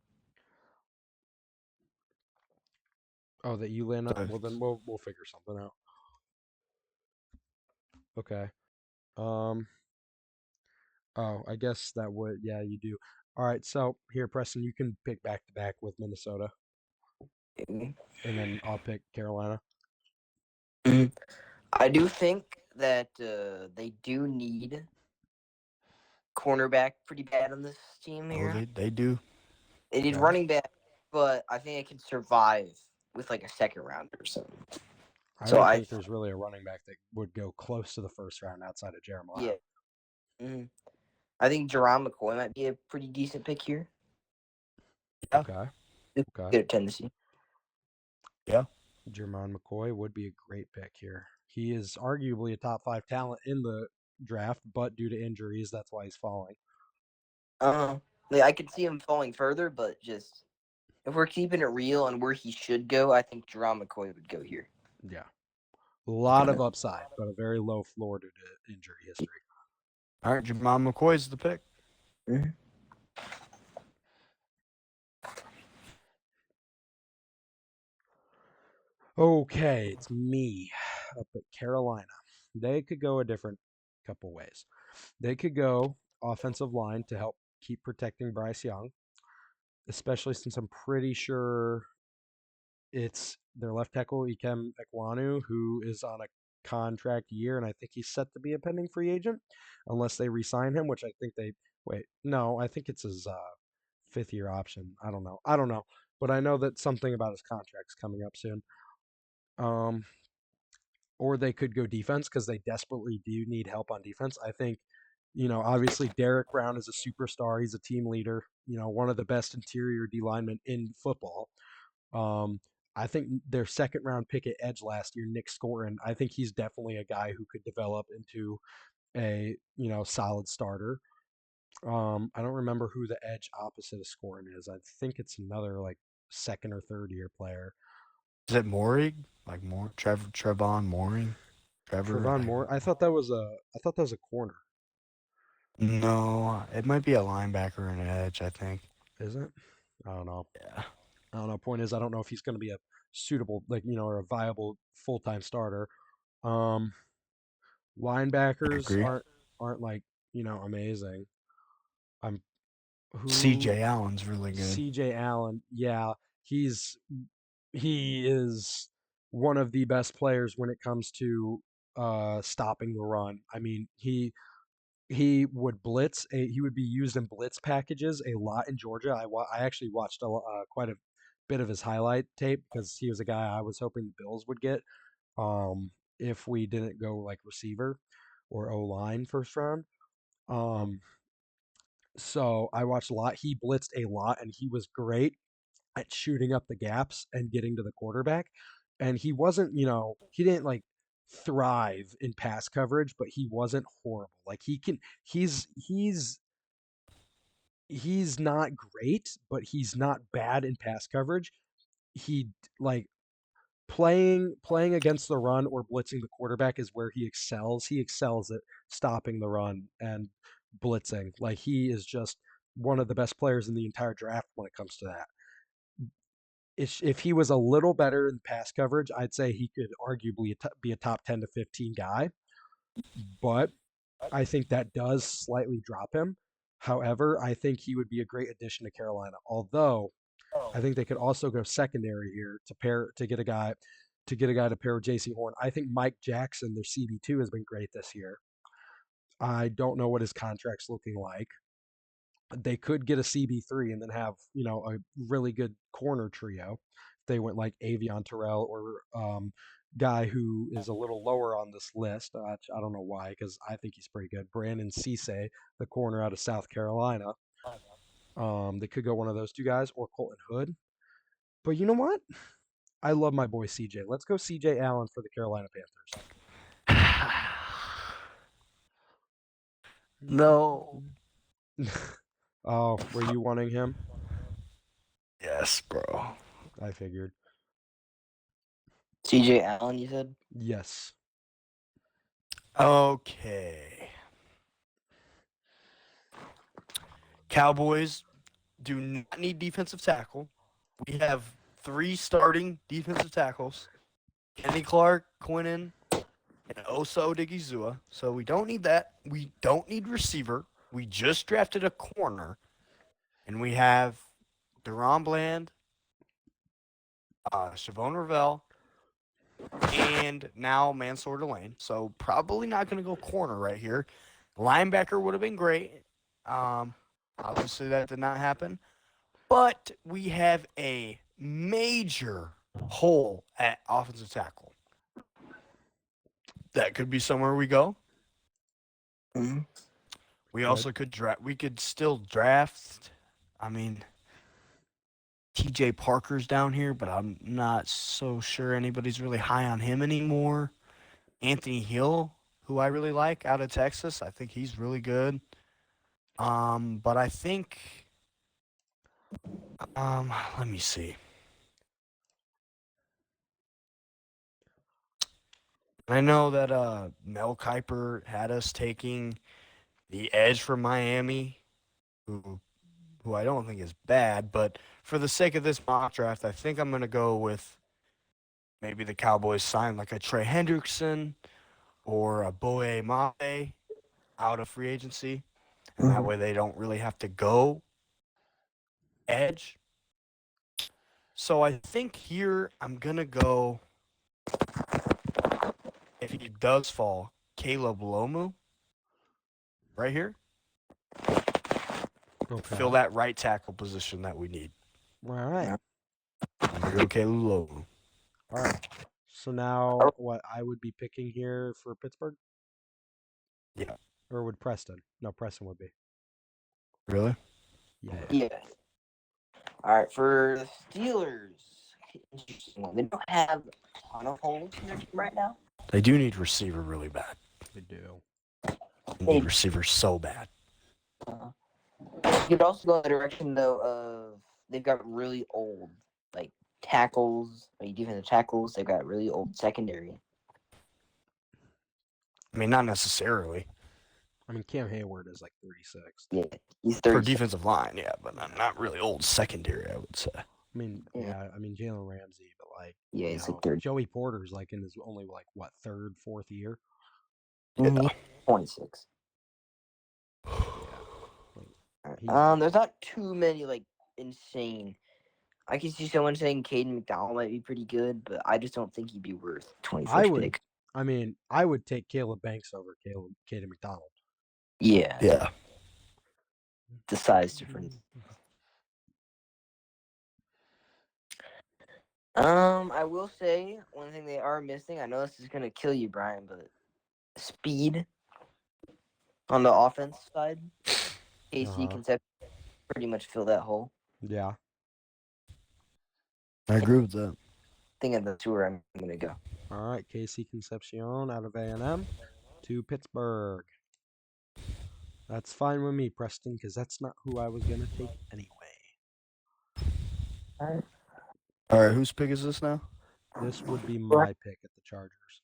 Speaker 1: Oh, that you land on?
Speaker 2: Okay.
Speaker 1: Well, then we'll figure something out. Okay. Oh, I guess that would. Yeah, you do. All right. So here, Preston, you can pick back to back with Minnesota, and then I'll pick Carolina.
Speaker 3: I do think that they do need cornerback pretty bad on this team here.
Speaker 2: Oh, they do.
Speaker 3: They need
Speaker 1: Okay.
Speaker 3: running back, but I think it can survive with like a second rounder or something.
Speaker 1: I
Speaker 3: So
Speaker 1: don't
Speaker 3: I-
Speaker 1: think there's really a running back that would go close to the first round outside of Jeremiah.
Speaker 3: Yeah. I think Jerron McCoy might be a pretty decent pick here.
Speaker 2: Yeah.
Speaker 1: Okay.
Speaker 3: Good
Speaker 1: Okay.
Speaker 3: at Tennessee.
Speaker 1: Jermon McCoy would be a great pick here. He is arguably a top 5 talent in the draft, but due to injuries, that's why he's falling.
Speaker 3: I could see him falling further, but just if we're keeping it real and where he should go, I think Jerron McCoy would go here.
Speaker 1: Yeah. A lot of upside, but a very low floor due to injury history.
Speaker 2: All right, Jamal McCoy's the pick.
Speaker 3: Mm-hmm.
Speaker 1: Okay, it's me up at Carolina. They could go a different couple ways. They could go offensive line to help keep protecting Bryce Young, especially since I'm pretty sure it's their left tackle Ikem Ekwanu, who is on a contract year, and I think he's set to be a pending free agent unless they re-sign him, which I think they. Wait, no, I think it's his 5th-year option. I don't know. I don't know, but I know that something about his contract's coming up soon. Um, or they could go defense because they desperately do need help on defense. I think, obviously Derek Brown is a superstar. He's a team leader. One of the best interior D linemen in football. Um, I think their second round pick at edge last year, Nick Scorin, I think he's definitely a guy who could develop into a solid starter. I don't remember who the edge opposite of Scorin is. I think it's another like second or third year player.
Speaker 2: Is it Mooring? Like Trevon Mooring? Trevor?
Speaker 1: Trevon Moore. I thought that was a corner.
Speaker 2: No, it might be a linebacker and an edge, I think.
Speaker 1: Is it? I don't know.
Speaker 2: Yeah.
Speaker 1: I don't know. Point is, I don't know if he's going to be a suitable, or a viable full time starter. Um,
Speaker 2: I
Speaker 1: Linebackers
Speaker 2: agree.
Speaker 1: aren't like amazing. I'm who
Speaker 2: CJ Allen's really good.
Speaker 1: CJ Allen. Yeah, he's he is one of the best players when it comes to stopping the run. I mean, he would blitz. He would be used in blitz packages a lot in Georgia. I actually watched quite a bit of his highlight tape because he was a guy I was hoping the Bills would get if we didn't go like receiver or O line first round. Um, so I watched a lot. He blitzed a lot, and he was great at shooting up the gaps and getting to the quarterback. And he wasn't, he didn't like thrive in pass coverage, but he wasn't horrible. Like he's not great, but he's not bad in pass coverage. He like playing against the run or blitzing the quarterback is where he excels. He excels at stopping the run and blitzing. Like he is just one of the best players in the entire draft when it comes to that. If he was a little better in pass coverage, I'd say he could arguably be a top 10 to 15 guy, but I think that does slightly drop him. However, I think he would be a great addition to Carolina. Although I think they could also go secondary here to get a guy to pair with J.C. Horn. I think Mike Jackson, their CB2, has been great this year. I don't know what his contract's looking like. They could get a CB3 and then have a really good corner trio. They went like Avion Terrell or guy who is a little lower on this list. I don't know why, because I think he's pretty good. Brandon Cisse, the corner out of South Carolina. They could go one of those two guys or Colton Hood. But you know what? I love my boy CJ. Let's go CJ Allen for the Carolina
Speaker 2: No.
Speaker 1: Panthers. Oh, were you wanting him?
Speaker 2: Yes, bro.
Speaker 1: I figured.
Speaker 3: CJ Allen, you said?
Speaker 1: Yes.
Speaker 2: Okay. Cowboys do not need defensive tackle. We have 3 starting defensive tackles. Kenny Clark, Quinnen, and Osa Odigizua. So we don't need that. We don't need receiver. We just drafted a corner. And we have Deron Bland, Siobhan Ravel, and now Mansour Delane. So probably not going to go corner right here. Linebacker would have been great. Obviously, that did not happen. But we have a major hole at offensive tackle. That could be somewhere we go.
Speaker 3: Mm-hmm.
Speaker 2: We also could draft. We could still draft. I mean, TJ Parker's down here, but I'm not so sure anybody's really high on him anymore. Anthony Hill, who I really like out of Texas, I think he's really good. But I think, let me see. I know that Mel Kiper had us taking the edge from Miami, who I don't think is bad, but for the sake of this mock draft, I think I'm going to go with maybe the Cowboys sign like a Trey Hendrickson or a Boye Mafe out of free agency. And that way they don't really have to go edge. So I think here I'm going to go if he does fall, Caleb Lomu, right here,
Speaker 1: Okay.
Speaker 2: fill that right tackle position that we need.
Speaker 1: All right.
Speaker 2: I'm gonna go Caleb Lomu.
Speaker 1: All right. So now, what I would be picking here for Pittsburgh,
Speaker 2: Yeah.
Speaker 1: or would Preston? No, Preston would be.
Speaker 2: Really?
Speaker 1: Yeah.
Speaker 3: Yeah. All right, for the Steelers, interesting one. They don't have a ton of holes in their team right now.
Speaker 2: They do need receiver really bad.
Speaker 1: They do.
Speaker 2: They need receiver so bad.
Speaker 3: You could also go in the direction though of they've got really old like tackles, like defensive tackles. They've got really old secondary.
Speaker 2: I mean, not necessarily
Speaker 1: I mean, Cam Hayward is like 36.
Speaker 3: Yeah, he's
Speaker 2: for
Speaker 3: 30.
Speaker 2: defensive line, yeah, but not really old secondary, I would say.
Speaker 1: I mean,
Speaker 3: Yeah.
Speaker 1: I mean Jalen Ramsey, but like,
Speaker 3: Yeah,
Speaker 1: you
Speaker 3: he's
Speaker 1: know,
Speaker 3: like 30.
Speaker 1: Joey Porter's like in his only like what third, fourth year.
Speaker 3: Mhm. 26.
Speaker 1: He's-
Speaker 3: There's not too many like insane. I can see someone saying Caden McDonald might be pretty good, but I just don't think he'd be worth 21st
Speaker 1: I would.
Speaker 3: pick.
Speaker 1: I mean, I would take Caleb Banks over Caden McDonald.
Speaker 3: Yeah,
Speaker 2: Yeah.
Speaker 3: the size difference. I will say one thing they are missing. I know this is gonna kill you, Brian, but speed on the offense side. KC can pretty much fill that hole.
Speaker 1: Yeah.
Speaker 2: I agree with that.
Speaker 3: I think that's where I'm gonna go.
Speaker 1: All right, Casey Concepcion out of A&M to Pittsburgh. That's fine with me, Preston, because that's not who I was gonna take anyway.
Speaker 2: All right, whose pick is this now?
Speaker 1: This would be my pick at the Chargers.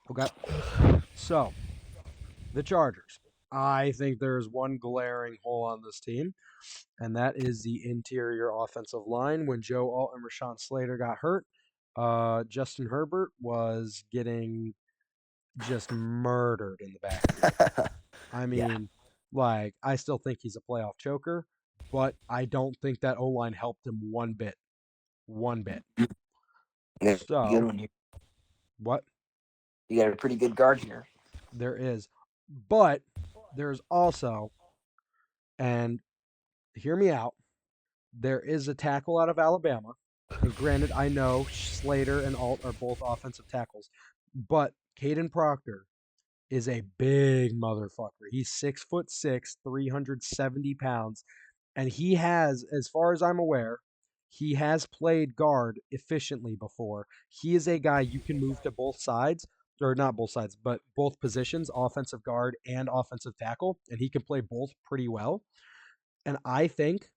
Speaker 1: Okay. So, the Chargers. I think there's one glaring hole on this team, and that is the interior offensive line. When Joe Alt and Rashawn Slater got hurt, Justin Herbert was getting just murdered in the back. I mean, like, I still think he's a playoff choker, but I don't think that O-line helped him one bit. One bit.
Speaker 3: Yeah,
Speaker 1: So,
Speaker 3: good one here.
Speaker 1: what?
Speaker 3: You got a pretty good guard here.
Speaker 1: There is. But there's also, and hear me out, there is a tackle out of Alabama. And granted, I know Slater and Alt are both offensive tackles, but Caden Proctor is a big motherfucker. He's 6'6", 370 pounds, and he has, as far as I'm aware, he has played guard efficiently before. He is a guy you can move to both sides, or not both sides, but both positions, offensive guard and offensive tackle, and he can play both pretty well. And I think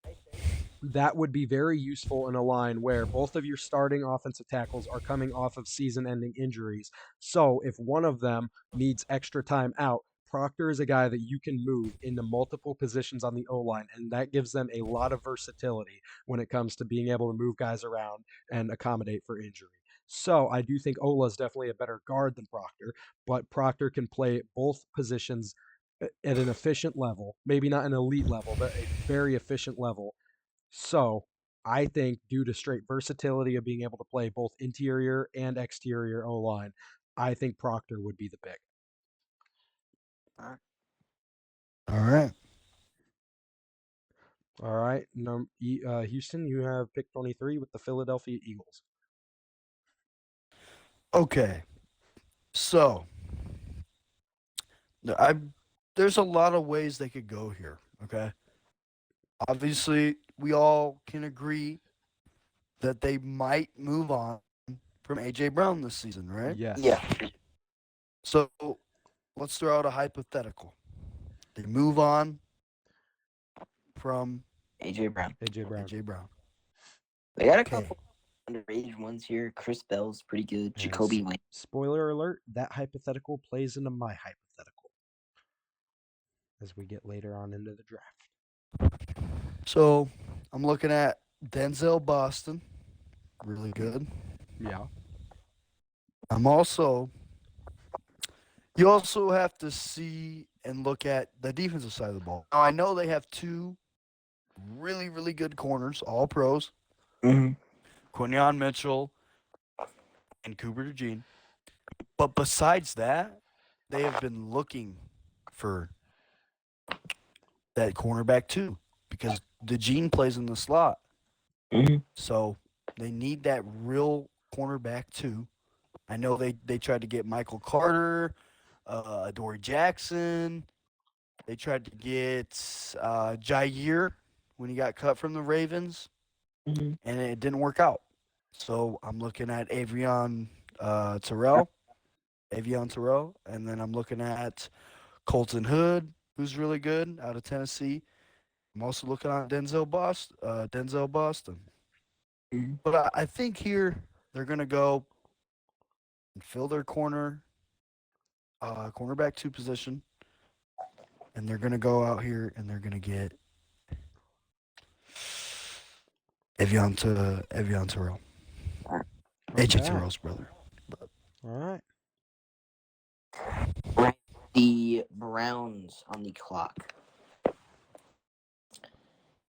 Speaker 1: that would be very useful in a line where both of your starting offensive tackles are coming off of season-ending injuries. So if one of them needs extra time out, Proctor is a guy that you can move into multiple positions on the O-line, and that gives them a lot of versatility when it comes to being able to move guys around and accommodate for injury. So I do think Ola is definitely a better guard than Proctor, but Proctor can play both positions at an efficient level, maybe not an elite level, but a very efficient level. So I think due to straight versatility of being able to play both interior and exterior O-line, I think Proctor would be the pick.
Speaker 2: All right.
Speaker 1: All right. Houston, you have pick 23 with the Philadelphia Eagles.
Speaker 2: Okay. So, there's a lot of ways they could go here, okay? Obviously, we all can agree that they might move on from A.J. Brown this season, right?
Speaker 1: Yes.
Speaker 3: Yeah.
Speaker 2: So, let's throw out a hypothetical. They move on from
Speaker 3: AJ Brown.
Speaker 1: AJ Brown.
Speaker 2: A.J. Brown.
Speaker 3: They got a
Speaker 2: Okay.
Speaker 3: couple underrated ones here. Chris Bell's pretty good.
Speaker 1: And
Speaker 3: Jacoby Wayne.
Speaker 1: Spoiler alert, that hypothetical plays into my hypothetical as we get later on into the draft.
Speaker 2: So, I'm looking at Denzel Boston. Really good.
Speaker 1: Yeah.
Speaker 2: You also have to see and look at the defensive side of the ball. Now, I know they have two really, really good corners, all pros.
Speaker 3: Mm-hmm.
Speaker 2: Quinyon Mitchell and Cooper DeJean. But besides that, they have been looking for that cornerback too, because DeJean plays in the slot.
Speaker 3: Mhm.
Speaker 2: So they need that real cornerback too. I know they tried to get Michael Carter, Dory Jackson. They tried to get Jair when he got cut from the Ravens,
Speaker 3: Mhm.
Speaker 2: and it didn't work out. So I'm looking at Terrell, Avion Terrell, and then I'm looking at Colton Hood, who's really good out of Tennessee. I'm also looking at Denzel Boston.
Speaker 3: Mhm.
Speaker 2: But I think here they're gonna go and fill their cornerback two position, and they're gonna go out here and they're gonna get Evian Terrell, AJ
Speaker 1: Okay.
Speaker 2: Terrell's brother.
Speaker 1: All right.
Speaker 3: Right. The Browns on the clock.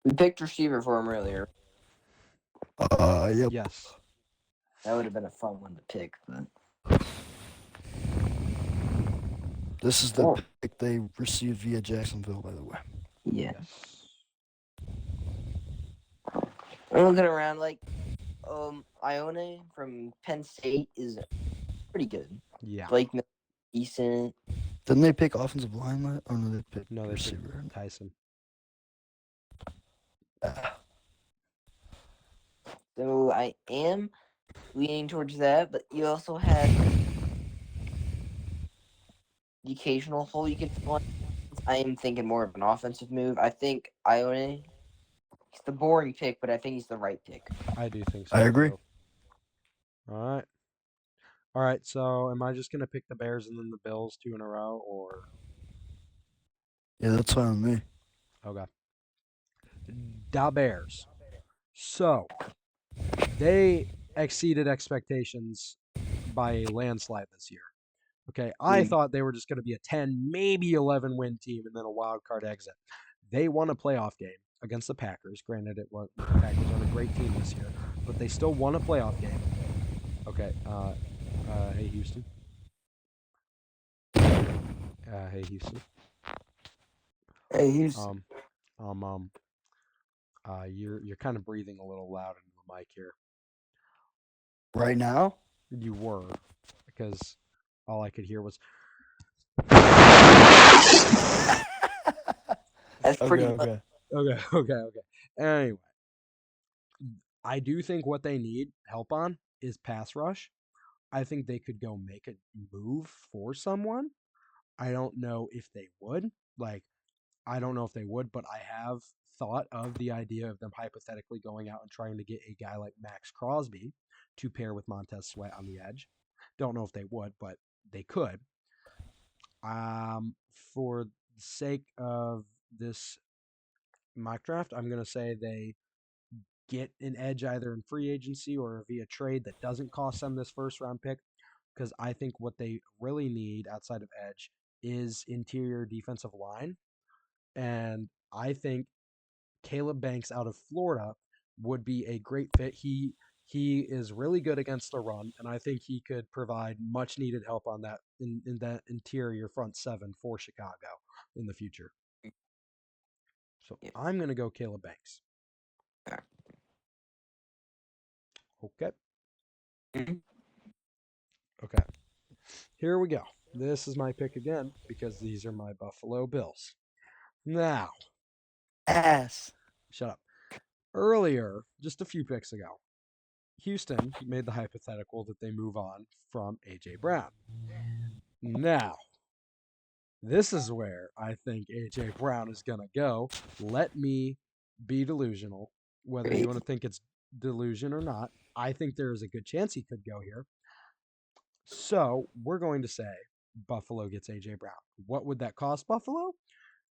Speaker 3: We picked receiver for him earlier.
Speaker 2: Yep.
Speaker 1: Yes.
Speaker 3: That would have been a fun one to pick, but
Speaker 2: This is the
Speaker 3: Oh.
Speaker 2: pick they received via Jacksonville, by the way.
Speaker 3: yeah.
Speaker 1: Yes.
Speaker 3: I'm looking around like Ione from Penn State is pretty good.
Speaker 1: Yeah.
Speaker 3: Blake Mil- decent.
Speaker 2: Didn't they pick offensive line? Or no, they picked
Speaker 1: No, they picked
Speaker 2: receiver.
Speaker 1: Tyson.
Speaker 3: So I am leaning towards that, but you also had the occasional hole you could fill in. I am thinking more of an offensive move. I think Ione, he's the boring pick, but I think he's the right pick.
Speaker 1: I do think so.
Speaker 2: I agree.
Speaker 1: Too. All right. All right. So, am I just gonna pick the Bears and then the Bills 2 in a row, or
Speaker 2: Yeah, that's fine with me.
Speaker 1: okay? Da Bears. So they exceeded expectations by a landslide this year. Okay, I thought they were just going to be a 10, maybe 11 win team and then a wild card exit. They won a playoff game against the Packers. Granted, the Packers aren't a great team this year, but they still won a playoff game. Okay, hey Houston. Hey Houston.
Speaker 2: Hey, he's
Speaker 1: Um, you're kind of breathing a little loud into the mic here.
Speaker 2: right now.
Speaker 1: You were, because all I could hear was.
Speaker 3: That's pretty
Speaker 2: Okay,
Speaker 3: much
Speaker 2: okay.
Speaker 1: Okay. Anyway, I do think what they need help on is pass rush. I think they could go make a move for someone. I don't know if they would. Like, I don't know if they would, but I have thought of the idea of them hypothetically going out and trying to get a guy like Max Crosby to pair with Montez Sweat on the edge. Don't know if they would, but they could. For the sake of this mock draft, I'm going to say they get an edge either in free agency or via trade that doesn't cost them this first round pick. Because I think what they really need outside of edge is interior defensive line. And I think Caleb Banks out of Florida would be a great fit. He is really good against the run, and I think he could provide much needed help on that in that interior front seven for Chicago in the future. So
Speaker 3: yeah.
Speaker 1: I'm gonna go Caleb Banks. Okay.
Speaker 3: Mhm.
Speaker 1: Okay. Here we go. This is my pick again because these are my Buffalo Bills. Now,
Speaker 2: Ass.
Speaker 1: shut up. Earlier, just a few picks ago, Houston made the hypothetical that they move on from AJ Brown. Now, this is where I think AJ Brown is going to go. Let me be delusional, whether you want to think it's delusion or not. I think there is a good chance he could go here. So we're going to say Buffalo gets AJ Brown. What would that cost Buffalo?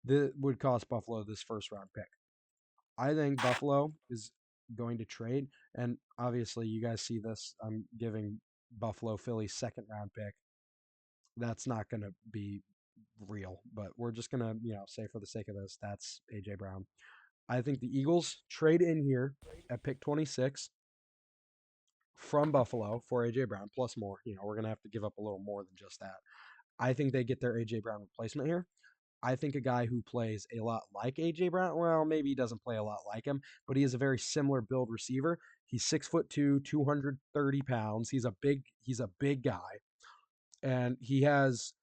Speaker 1: That would cost Buffalo this first round pick. I think Buffalo is going to trade, and obviously you guys see this. I'm giving Buffalo Philly's second round pick. That's not going to be real, but we're just going to, say for the sake of this, that's AJ Brown. I think the Eagles trade in here at pick 26 from Buffalo for AJ Brown plus more. We're gonna have to give up a little more than just that. I think they get their AJ Brown replacement here. I think a guy who plays a lot like AJ Brown, well, maybe he doesn't play a lot like him, but he is a very similar build receiver. He's 6'2", 230 pounds. He's a big guy, and he has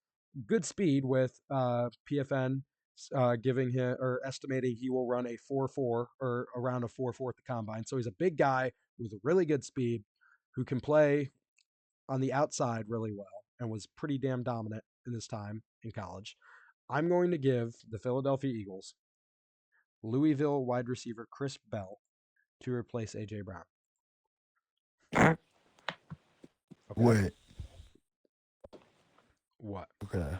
Speaker 1: good speed with PFN giving him or estimating he will run a 4.4 or around a 4.4 at the combine. So he's a big guy with really good speed who can play on the outside really well and was pretty damn dominant in his time in college. I'm going to give the Philadelphia Eagles Louisville wide receiver Chris Bell to replace AJ Brown. Okay.
Speaker 2: Wait.
Speaker 1: What?
Speaker 2: Okay.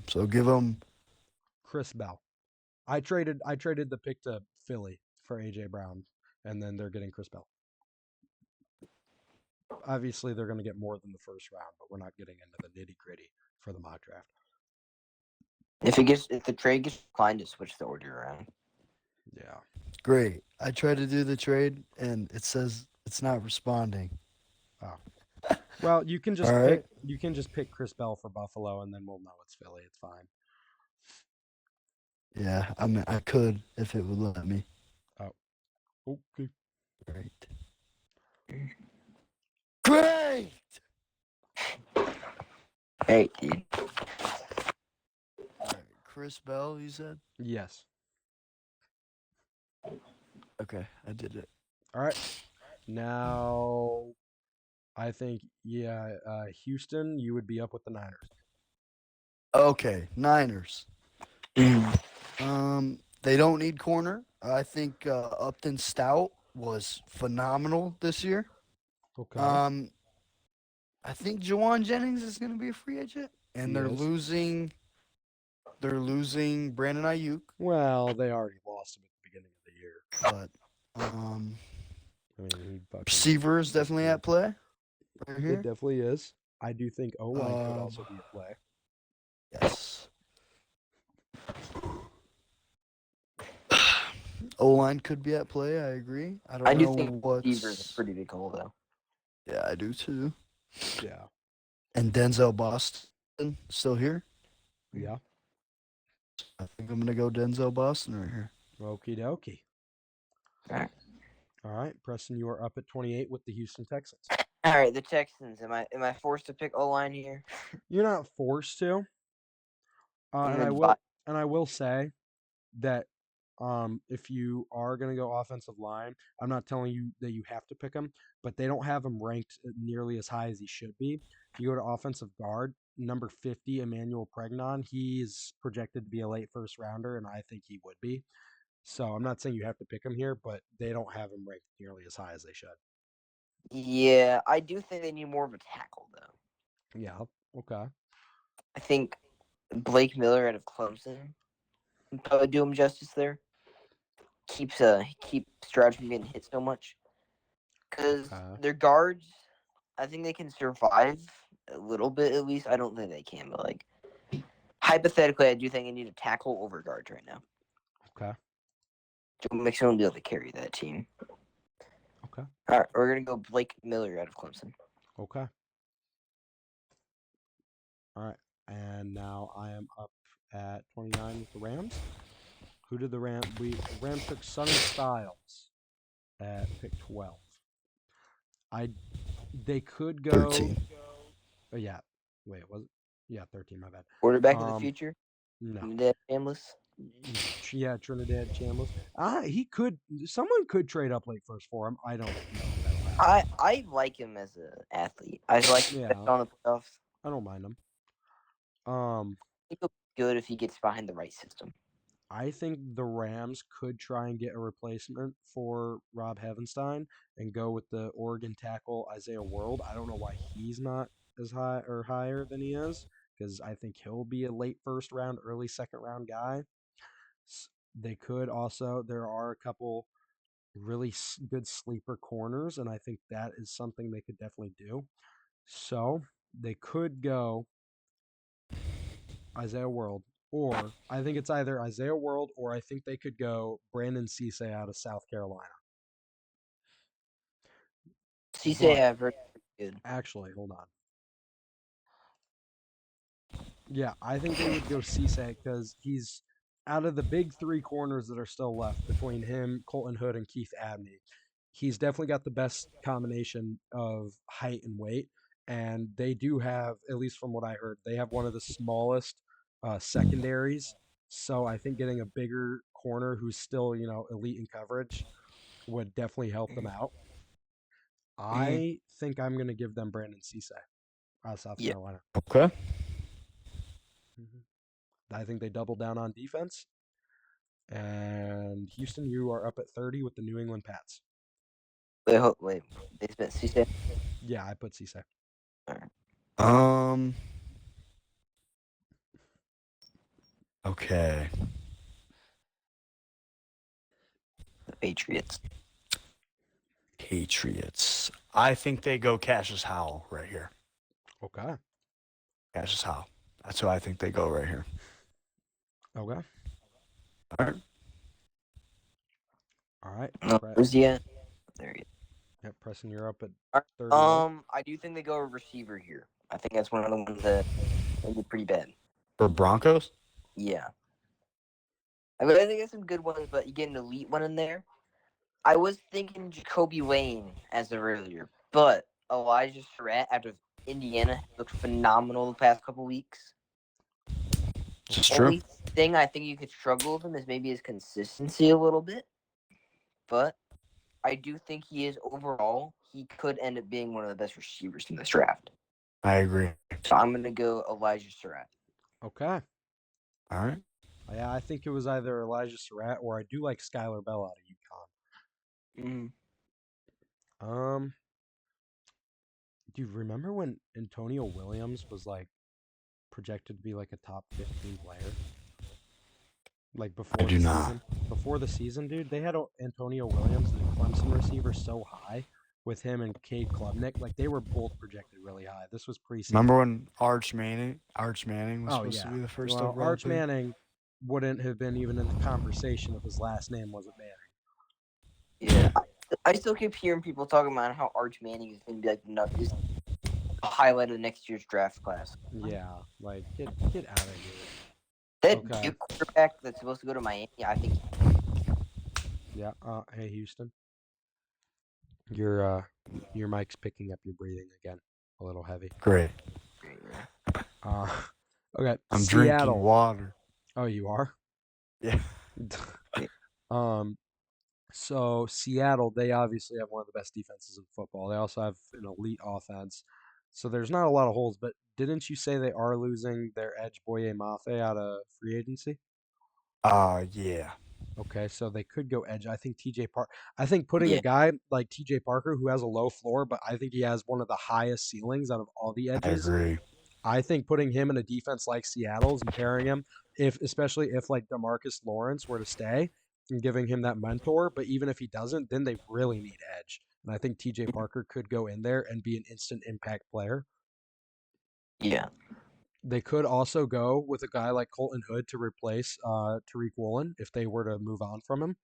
Speaker 2: So give him.
Speaker 1: Chris Bell. I traded the pick to Philly for AJ Brown, and then they're getting Chris Bell. Obviously, they're going to get more than the first round, but we're not getting into the nitty gritty for the mock draft.
Speaker 3: If the trade gets declined, to switch the order around.
Speaker 1: Yeah.
Speaker 2: Great. I tried to do the trade, and it says it's not responding.
Speaker 1: Oh. Well, you can just
Speaker 2: All
Speaker 1: pick.
Speaker 2: right.
Speaker 1: You can just pick Chris Bell for Buffalo, and then we'll know it's Philly. It's fine.
Speaker 2: Yeah, I mean, I could if it would let me.
Speaker 1: Okay.
Speaker 2: Great. Great.
Speaker 3: Hey, dude.
Speaker 2: All right. Chris Bell, you said?
Speaker 1: Yes.
Speaker 2: Okay, I did it.
Speaker 1: All right. Now, I think Houston, you would be up with the Niners.
Speaker 2: Okay, Niners. They don't need corner. I think Upton Stout was phenomenal this year.
Speaker 1: Okay.
Speaker 2: I think Jawan Jennings is going to be a free agent, and
Speaker 1: He
Speaker 2: they're
Speaker 1: is.
Speaker 2: losing. They're losing Brandon Ayuk,
Speaker 1: Well, they already lost him at the beginning of the year.
Speaker 2: but
Speaker 1: I mean, he fucking.
Speaker 2: receiver is definitely at play. Right
Speaker 1: It
Speaker 2: here.
Speaker 1: definitely is. I do think O-line could also be at play.
Speaker 2: Yes. O line could be at play. I agree. I don't
Speaker 3: I do
Speaker 2: know
Speaker 3: think
Speaker 2: what's.
Speaker 3: Receiver is a pretty big hole, though.
Speaker 2: Yeah, I do too.
Speaker 1: Yeah.
Speaker 2: And Denzel Boston still here.
Speaker 1: Yeah.
Speaker 2: I think I'm gonna go Denzel Boston right here.
Speaker 1: Okie dokie.
Speaker 3: Alright.
Speaker 1: All right. Preston, you are up at 28 with the Houston Texans.
Speaker 3: All right, the Texans. Am I forced to pick O-line here?
Speaker 1: You're not forced to.
Speaker 3: I'm
Speaker 1: And I
Speaker 3: gonna
Speaker 1: will and I will say that if you are going to go offensive line, I'm not telling you that you have to pick him, but they don't have him ranked nearly as high as he should be. If you go to offensive guard, number 50, Emmanuel Pregnon, he's projected to be a late first rounder, and I think he would be. So I'm not saying you have to pick him here, but they don't have him ranked nearly as high as they should.
Speaker 3: Yeah, I do think they need more of a tackle, though.
Speaker 1: Yeah. Okay.
Speaker 3: I think Blake Miller out of Clemson would probably do him justice there. Keeps Stroud from getting hit so much. Because their guards, I think they can survive a little bit at least. I don't think they can, but like hypothetically, I do think they need a tackle over guards right now.
Speaker 1: Okay.
Speaker 3: To make someone be able to carry that team.
Speaker 1: Okay.
Speaker 3: All right, we're gonna go Blake Miller out of Clemson.
Speaker 1: Okay. All right. And now I am up at 29 with the Rams. Who did the Rams? Rams took Sonny Styles at pick 12. They could go
Speaker 2: 13.
Speaker 1: Oh yeah. Wait, was it? Yeah, 13, my bad.
Speaker 3: Quarterback of the future?
Speaker 1: No.
Speaker 3: Trinidad Chambliss?
Speaker 1: Yeah, Trinidad Chambliss. Someone could trade up late first for him. I don't know if that'll happen.
Speaker 3: I like him as an athlete. I like him on the playoffs.
Speaker 1: I don't mind him.
Speaker 3: I think he'll be good if he gets behind the right system.
Speaker 1: I think the Rams could try and get a replacement for Rob Havenstein and go with the Oregon tackle Isaiah World. I don't know why he's not as high or higher than he is, because I think he'll be a late first round, early second round guy. They could also, there are a couple really good sleeper corners, and I think that is something they could definitely do. So they could go Isaiah World, or I think it's either Isaiah World or I think they could go Brandon Cisse out of South Carolina.
Speaker 3: Cisse,
Speaker 1: But
Speaker 3: I've heard good.
Speaker 1: actually, hold on. Yeah, I think they would go Cisse because he's out of the big three corners that are still left between him, Colton Hood, and Keith Abney. He's definitely got the best combination of height and weight, and they do have, at least from what I heard, they have one of the smallest secondaries. So I think getting a bigger corner who's still, elite in coverage would definitely help them out.
Speaker 2: Mm,
Speaker 1: I think I'm going to give them Brandon Cisse out of South
Speaker 3: Yeah.
Speaker 1: Carolina.
Speaker 2: okay.
Speaker 1: Mhm. I think they double down on defense. And Houston, you are up at 30 with the New England Pats.
Speaker 3: Wait. They spent Cisse.
Speaker 1: Yeah, I put Cisse.
Speaker 2: Um. Okay.
Speaker 3: The Patriots.
Speaker 2: Patriots. I think they go Cassius Howell right here.
Speaker 1: Okay.
Speaker 2: Cassius Howell. That's who I think they go right here.
Speaker 1: Okay.
Speaker 2: All right.
Speaker 1: All right.
Speaker 3: No, where's he at? There he is.
Speaker 1: Yep, Preston, you're up at
Speaker 3: Alright,
Speaker 1: 31.
Speaker 3: I do think they go a receiver here. I think that's one of the ones that is pretty bad.
Speaker 2: For Broncos.
Speaker 3: Yeah. I think there's some good ones, but you get an elite one in there. I was thinking Jacoby Wayne as of earlier, but Elijah Surratt out of Indiana looked phenomenal the past couple weeks.
Speaker 2: It's true.
Speaker 3: Only thing I think you could struggle with him is maybe his consistency a little bit, but I do think he is overall. He could end up being one of the best receivers in this draft.
Speaker 2: I agree.
Speaker 3: So I'm gonna go Elijah Surratt.
Speaker 1: Okay.
Speaker 2: All right.
Speaker 1: Yeah, I think it was either Elijah Surratt or I do like Skylar Bell out of UConn. Do you remember when Antonio Williams was like projected to be like a top 15 player? Like before
Speaker 2: I
Speaker 1: the
Speaker 2: do not.
Speaker 1: season? Before the season, dude, they had Antonio Williams, the Clemson receiver, so high with him and Cade Klubnik. Like they were both projected really high. This was preseason.
Speaker 2: Remember when Arch Manning was
Speaker 1: Oh,
Speaker 2: supposed
Speaker 1: yeah.
Speaker 2: to be the first
Speaker 1: Well,
Speaker 2: overall
Speaker 1: Arch
Speaker 2: pick?
Speaker 1: Manning wouldn't have been even in the conversation if his last name wasn't Manning.
Speaker 3: Yeah, I still keep hearing people talking about how Arch Manning is going to be like is a highlight of next year's draft class.
Speaker 1: Yeah, like get out of here.
Speaker 3: That
Speaker 1: Okay.
Speaker 3: Duke quarterback that's supposed to go to Miami, I think.
Speaker 1: Yeah. Hey Houston, your mic's picking up your breathing again, a little heavy.
Speaker 2: Great.
Speaker 1: Okay.
Speaker 2: I'm
Speaker 1: Seattle.
Speaker 2: drinking water.
Speaker 1: Oh, you are.
Speaker 2: Yeah.
Speaker 1: So Seattle, they obviously have one of the best defenses in football. They also have an elite offense. So there's not a lot of holes, but didn't you say they are losing their edge Boye Mafe out of free agency?
Speaker 2: Yeah.
Speaker 1: Okay, so they could go edge. I think TJ Park. I think putting
Speaker 3: Yeah.
Speaker 1: a guy like TJ Parker who has a low floor, but I think he has one of the highest ceilings out of all the
Speaker 2: I
Speaker 1: edges.
Speaker 2: agree.
Speaker 1: I think putting him in a defense like Seattle's and pairing him, especially if like Demarcus Lawrence were to stay and giving him that mentor, but even if he doesn't, then they really need edge. And I think TJ Parker could go in there and be an instant impact player.
Speaker 3: Yeah.
Speaker 1: They could also go with a guy like Colton Hood to replace Tariq Woolen if they were to move on from him.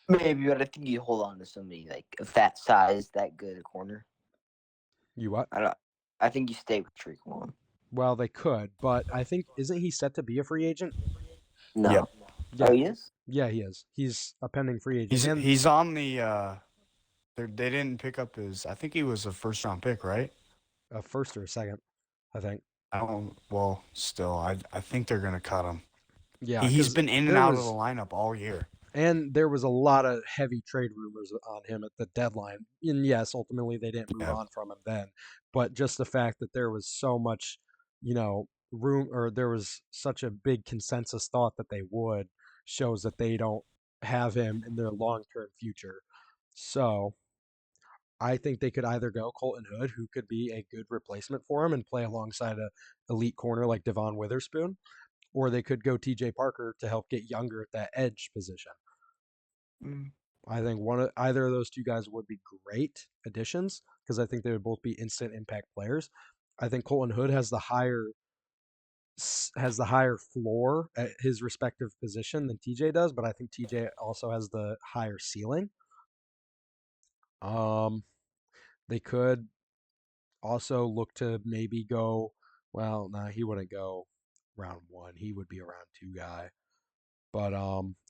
Speaker 3: Maybe, but I think you hold on to somebody like of that size, that good a corner.
Speaker 1: You what?
Speaker 3: I think you stay with Tariq Woolen.
Speaker 1: Well, they could, but I think isn't he set to be a free agent?
Speaker 3: No.
Speaker 2: Yep.
Speaker 1: Yeah.
Speaker 3: Oh, he is?
Speaker 1: Yeah, he is. He's a pending free agent.
Speaker 2: He's on the they didn't pick up his I think he was a first round pick, right?
Speaker 1: A first or a second, I think.
Speaker 2: Still I think they're gonna cut him.
Speaker 1: Yeah,
Speaker 2: He's been in and out of the lineup all year.
Speaker 1: And there was a lot of heavy trade rumors on him at the deadline. And yes, ultimately they didn't move on from him then. But just the fact that there was so much, room, or there was such a big consensus thought that they would, shows that they don't have him in their long-term future. So I think they could either go Colton Hood, who could be a good replacement for him and play alongside a elite corner like Devon Witherspoon, or they could go TJ Parker to help get younger at that edge position. I think either of those two guys would be great additions because I think they would both be instant impact players. I think Colton Hood has the higher floor at his respective position than TJ does, but I think TJ also has the higher ceiling. They could also look to maybe go. Well, nah, he wouldn't go round one. He would be a round two guy. But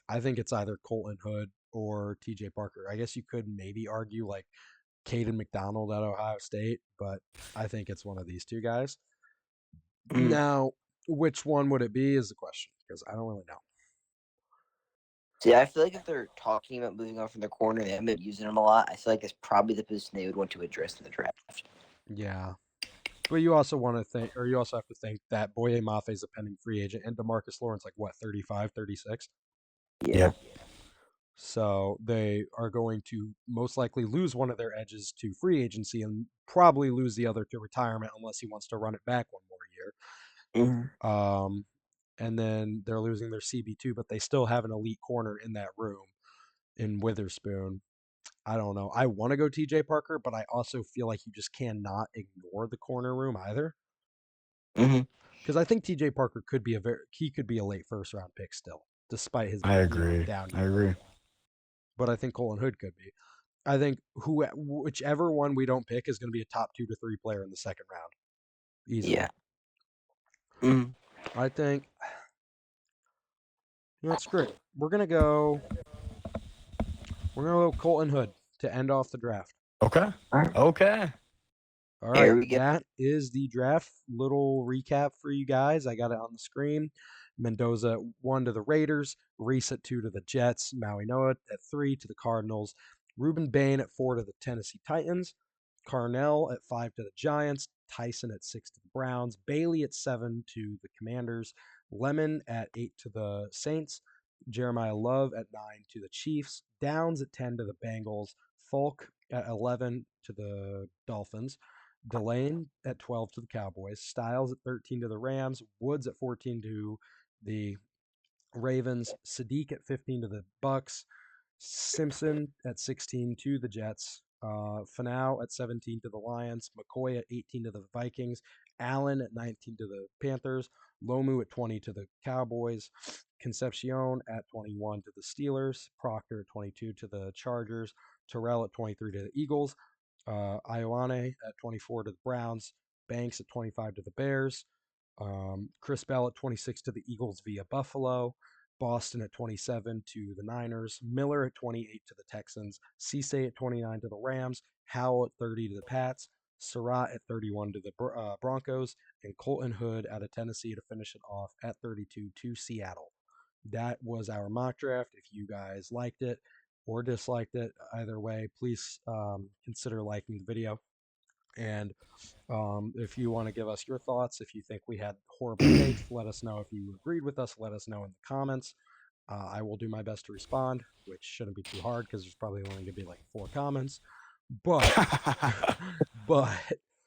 Speaker 1: I think it's either Colton Hood or TJ Parker. I guess you could maybe argue like Caden McDonald at Ohio State, but I think it's one of these two guys.
Speaker 3: Mm.
Speaker 1: Now, which one would it be is the question because I don't really know.
Speaker 3: See, I feel like if they're talking about moving on from the corner, they haven't been using him a lot. I feel like that's probably the position they would want to address in the draft.
Speaker 1: Yeah. But you also want to think, or you also have to think that Boye Mafe is a pending free agent, and Demarcus Lawrence, like what, 35, 36?
Speaker 3: Yeah.
Speaker 1: So they are going to most likely lose one of their edges to free agency and probably lose the other to retirement unless he wants to run it back one more
Speaker 3: Mm-hmm.
Speaker 1: year. And then they're losing their CB2, but they still have an elite corner in that room in Witherspoon. I don't know. I want to go TJ Parker, but I also feel like you just cannot ignore the corner room either.
Speaker 3: Mm-hmm.
Speaker 1: Because I think TJ Parker could be he could be a late first round pick still, despite his
Speaker 2: I agree.
Speaker 1: down
Speaker 2: I
Speaker 1: year.
Speaker 2: agree.
Speaker 1: But I think Colin Hood could be. I think whichever one we don't pick is going to be a top 2 to 3 player in the second round, easily.
Speaker 3: Yeah. Mm-hmm.
Speaker 1: I think that's great. We're gonna go Colton Hood to end off the draft.
Speaker 2: Okay. Okay.
Speaker 1: All
Speaker 3: There
Speaker 1: right,
Speaker 3: we go.
Speaker 1: that is the draft. Little recap for you guys. I got it on the screen. Mendoza 1 to the Raiders, Reese at 2 to the Jets, Maui Noah at 3 to the Cardinals, Ruben Bain at 4 to the Tennessee Titans, Carnell at 5 to the Giants, Tyson at 6 to the Browns, Bailey at 7 to the Commanders, Lemon at 8 to the Saints, Jeremiah Love at 9 to the Chiefs, Downs at 10 to the Bengals, Falk at 11 to the Dolphins, Delane at 12 to the Cowboys, Styles at 13 to the Rams, Woods at 14 to the Ravens, Sadiq at 15 to the Bucks, Simpson at 16 to the Jets, Fanau at 17 to the Lions, McCoy at 18 to the Vikings, Allen at 19 to the Panthers, Lomu at 20 to the Cowboys, Concepcion at 21 to the Steelers, Proctor at 22 to the Chargers, Terrell at 23 to the Eagles, Ioane at 24 to the Browns, Banks at 25 to the Bears, Chris Bell at 26 to the Eagles via Buffalo, Boston at 27 to the Niners, Miller at 28 to the Texans, Cisse at 29 to the Rams, Howell at 30 to the Pats, Surratt at 31 to the Broncos, and Colton Hood out of Tennessee to finish it off at 32 to Seattle. That was our mock draft. If you guys liked it or disliked it, either way, please consider liking the video. And if you want to give us your thoughts, if you think we had horrible takes, let us know. If you agreed with us, let us know in the comments. I will do my best to respond, which shouldn't be too hard because there's probably only going to be like 4 comments. But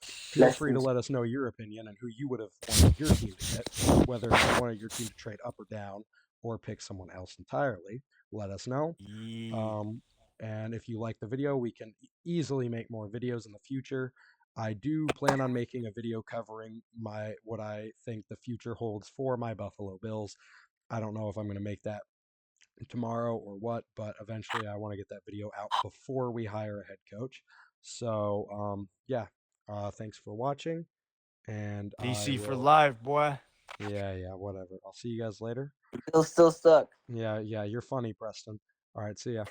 Speaker 1: feel free to let us know your opinion and who you would have wanted your team to get, whether you wanted your team to trade up or down or pick someone else entirely. Let us know. And if you like the video, we can easily make more videos in the future. I do plan on making a video covering what I think the future holds for my Buffalo Bills. I don't know if I'm going to make that tomorrow or what, but eventually I want to get that video out before we hire a head coach. So, yeah, thanks for watching. And
Speaker 2: DC for life, boy.
Speaker 1: Yeah, whatever. I'll see you guys later.
Speaker 3: Bill's still stuck.
Speaker 1: Yeah, you're funny, Preston. All right, see ya.